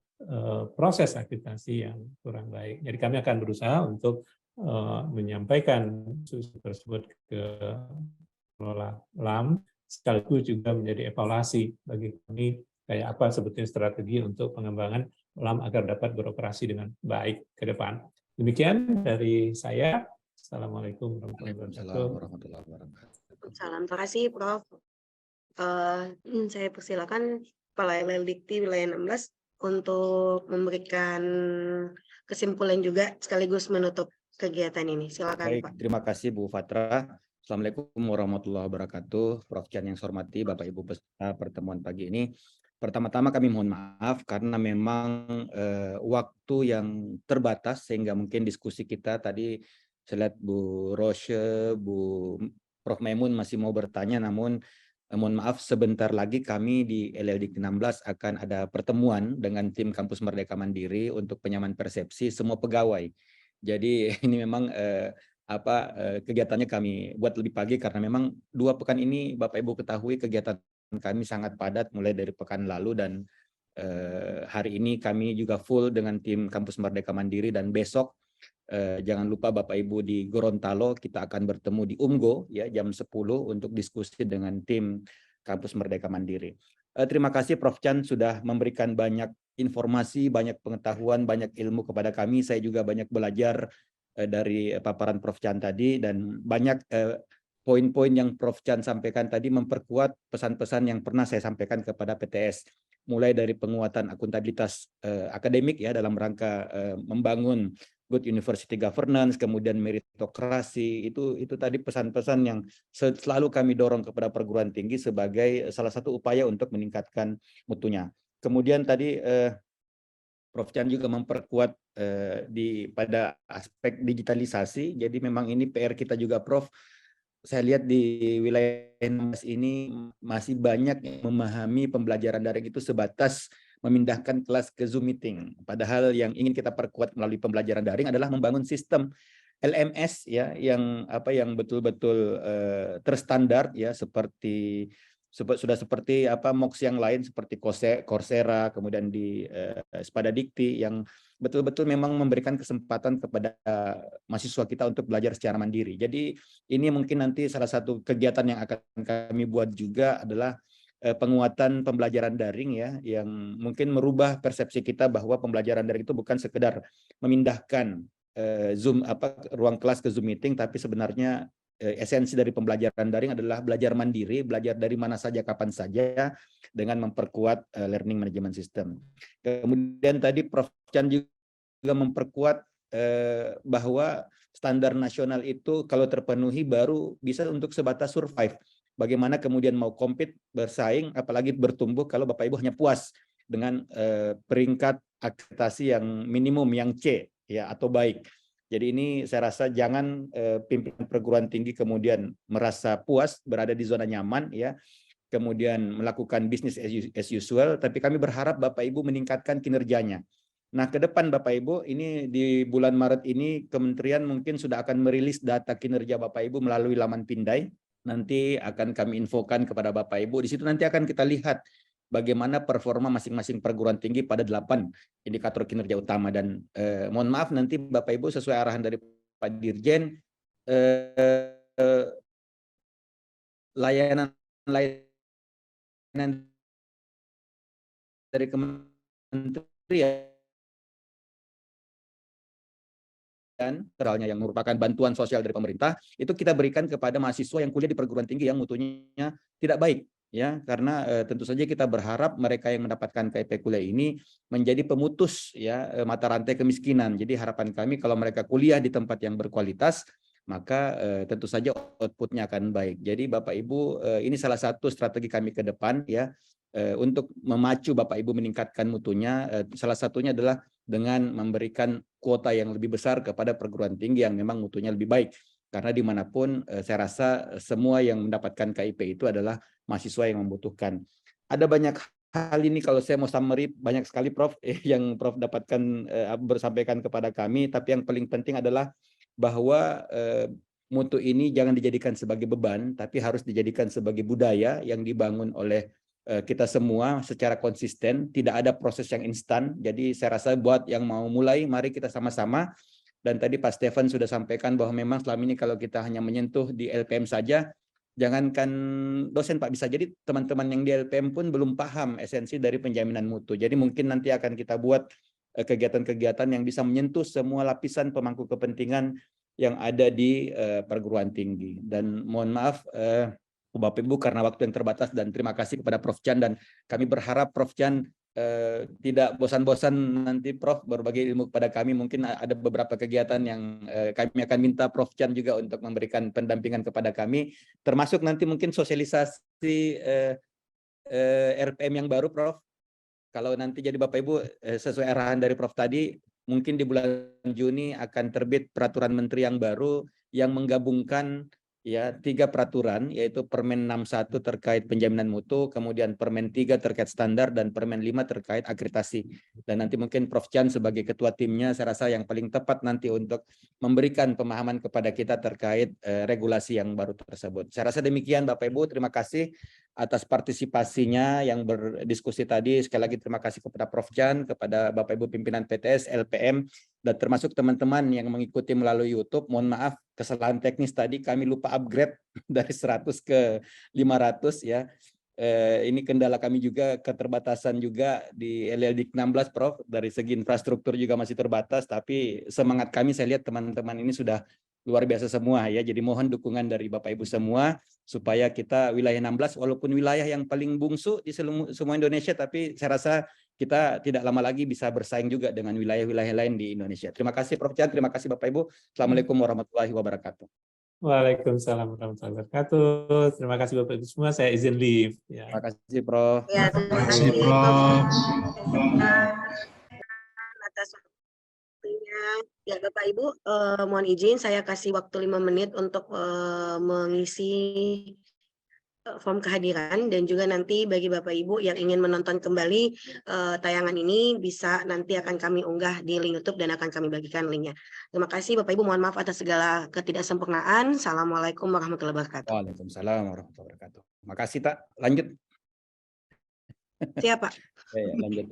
proses akreditasi yang kurang baik. Jadi kami akan berusaha untuk menyampaikan isu tersebut ke pengelola LAM, sekaligus juga menjadi evaluasi bagi kami kayak apa sebetulnya strategi untuk pengembangan LAM agar dapat beroperasi dengan baik ke depan. Demikian dari saya. Assalamualaikum warahmatullahi wabarakatuh. Salam, terima kasih Prof. Saya persilakan Kepala LL Dikti Wilayah 16 untuk memberikan kesimpulan juga sekaligus menutup kegiatan ini. Silakan Baik, Pak. terima kasih Bu Fatra. Assalamualaikum warahmatullahi wabarakatuh. Prof Chan yang saya hormati, Bapak Ibu peserta pertemuan pagi ini. Pertama-tama kami mohon maaf karena memang waktu yang terbatas sehingga mungkin diskusi kita tadi saya lihat Bu Roshe, Bu Prof Maimun masih mau bertanya, namun mohon maaf sebentar lagi kami di LLDikti 16 akan ada pertemuan dengan tim Kampus Merdeka Mandiri untuk penyamaan persepsi semua pegawai. Jadi ini memang kegiatannya kami buat lebih pagi karena memang 2 pekan ini Bapak Ibu ketahui kegiatan kami sangat padat mulai dari pekan lalu dan hari ini kami juga full dengan tim Kampus Merdeka Mandiri dan besok jangan lupa Bapak Ibu di Gorontalo kita akan bertemu di UMGO ya jam 10 untuk diskusi dengan tim Kampus Merdeka Mandiri. Terima kasih Prof Chan sudah memberikan banyak informasi, banyak pengetahuan, banyak ilmu kepada kami. Saya juga banyak belajar dari paparan Prof Chan tadi dan banyak poin-poin yang Prof Chan sampaikan tadi memperkuat pesan-pesan yang pernah saya sampaikan kepada PTS, mulai dari penguatan akuntabilitas akademik ya dalam rangka membangun good university governance, kemudian meritokrasi, itu tadi pesan-pesan yang selalu kami dorong kepada perguruan tinggi sebagai salah satu upaya untuk meningkatkan mutunya. Kemudian tadi Prof Chan juga memperkuat pada aspek digitalisasi. Jadi memang ini PR kita juga Prof. Saya lihat di wilayah ini masih banyak yang memahami pembelajaran daring itu sebatas memindahkan kelas ke Zoom meeting. Padahal yang ingin kita perkuat melalui pembelajaran daring adalah membangun sistem LMS ya yang betul-betul terstandar ya sudah seperti MOOC yang lain seperti Coursera, kemudian di Spada Dikti yang betul-betul memang memberikan kesempatan kepada mahasiswa kita untuk belajar secara mandiri. Jadi ini mungkin nanti salah satu kegiatan yang akan kami buat juga adalah penguatan pembelajaran daring ya yang mungkin merubah persepsi kita bahwa pembelajaran daring itu bukan sekedar memindahkan ruang kelas ke Zoom meeting, tapi sebenarnya esensi dari pembelajaran daring adalah belajar mandiri, belajar dari mana saja, kapan saja, dengan memperkuat learning management system. Kemudian tadi Prof Chan juga memperkuat bahwa standar nasional itu kalau terpenuhi baru bisa untuk sebatas survive. Bagaimana kemudian mau compete, bersaing, apalagi bertumbuh kalau Bapak Ibu hanya puas dengan peringkat akreditasi yang minimum, yang C, ya atau baik. Jadi ini saya rasa jangan pimpinan perguruan tinggi kemudian merasa puas berada di zona nyaman ya, kemudian melakukan bisnis as usual, tapi kami berharap Bapak Ibu meningkatkan kinerjanya. Nah, ke depan Bapak Ibu, ini di bulan Maret ini Kementerian mungkin sudah akan merilis data kinerja Bapak Ibu melalui laman Pindai. Nanti akan kami infokan kepada Bapak Ibu. Di situ nanti akan kita lihat bagaimana performa masing-masing perguruan tinggi pada 8 indikator kinerja utama. Dan mohon maaf nanti Bapak Ibu sesuai arahan dari Pak Dirjen, layanan dari kementerian teralnya yang merupakan bantuan sosial dari pemerintah itu kita berikan kepada mahasiswa yang kuliah di perguruan tinggi yang mutunya tidak baik ya, karena tentu saja kita berharap mereka yang mendapatkan KIP kuliah ini menjadi pemutus ya mata rantai kemiskinan. Jadi harapan kami kalau mereka kuliah di tempat yang berkualitas maka tentu saja outputnya akan baik. Jadi Bapak Ibu, ini salah satu strategi kami ke depan ya, untuk memacu Bapak Ibu meningkatkan mutunya. Salah satunya adalah dengan memberikan kuota yang lebih besar kepada perguruan tinggi yang memang mutunya lebih baik. Karena dimanapun saya rasa semua yang mendapatkan KIP itu adalah mahasiswa yang membutuhkan. Ada banyak hal ini kalau saya mau summary, banyak sekali Prof yang Prof dapatkan bersampaikan kepada kami, tapi yang paling penting adalah bahwa mutu ini jangan dijadikan sebagai beban, tapi harus dijadikan sebagai budaya yang dibangun oleh kita semua secara konsisten. Tidak ada proses yang instan. Jadi saya rasa buat yang mau mulai, mari kita sama-sama. Dan tadi Pak Stefan sudah sampaikan bahwa memang selama ini kalau kita hanya menyentuh di LPM saja, jangankan dosen Pak, bisa jadi teman-teman yang di LPM pun belum paham esensi dari penjaminan mutu. Jadi mungkin nanti akan kita buat kegiatan-kegiatan yang bisa menyentuh semua lapisan pemangku kepentingan yang ada di perguruan tinggi. Dan mohon maaf Bapak Ibu karena waktu yang terbatas, dan terima kasih kepada Prof Chan, dan kami berharap Prof Chan tidak bosan-bosan nanti Prof berbagi ilmu kepada kami. Mungkin ada beberapa kegiatan yang kami akan minta Prof Chan juga untuk memberikan pendampingan kepada kami, termasuk nanti mungkin sosialisasi RPM yang baru Prof. Kalau nanti jadi Bapak Ibu sesuai arahan dari Prof tadi, mungkin di bulan Juni akan terbit peraturan menteri yang baru yang menggabungkan ya 3 peraturan, yaitu Permen 61 terkait penjaminan mutu, kemudian Permen 3 terkait standar, dan Permen 5 terkait akreditasi. Dan nanti mungkin Prof Chan sebagai ketua timnya saya rasa yang paling tepat nanti untuk memberikan pemahaman kepada kita terkait regulasi yang baru tersebut. Saya rasa demikian Bapak Ibu, terima kasih atas partisipasinya yang berdiskusi tadi. Sekali lagi terima kasih kepada Prof Chan, kepada Bapak Ibu pimpinan PTS, LPM, dan termasuk teman-teman yang mengikuti melalui YouTube. Mohon maaf kesalahan teknis tadi, kami lupa upgrade dari 100 ke 500 ya. Ini kendala kami juga, keterbatasan juga di LLDIK 16 Prof. Dari segi infrastruktur juga masih terbatas, tapi semangat kami saya lihat teman-teman ini sudah luar biasa semua ya. Jadi mohon dukungan dari Bapak Ibu semua supaya kita wilayah 16 walaupun wilayah yang paling bungsu di semua Indonesia, tapi saya rasa kita tidak lama lagi bisa bersaing juga dengan wilayah-wilayah lain di Indonesia. Terima kasih Prof Chan, terima kasih Bapak Ibu. Assalamualaikum warahmatullahi wabarakatuh. Waalaikumsalam warahmatullahi wabarakatuh. Terima kasih Bapak Ibu semua. Saya izin leave. Ya. Terima kasih Prof. Ya, terima kasih Prof. Atas waktunya. Ya Bapak Ibu, mohon izin saya kasih waktu 5 menit untuk mengisi form kehadiran, dan juga nanti bagi Bapak Ibu yang ingin menonton kembali tayangan ini bisa nanti akan kami unggah di link YouTube dan akan kami bagikan linknya. Terima kasih Bapak Ibu, mohon maaf atas segala ketidaksempurnaan. Assalamualaikum warahmatullahi wabarakatuh. Waalaikumsalam warahmatullahi wabarakatuh. Makasih Tak. Lanjut. Siapa? Ya, lanjut.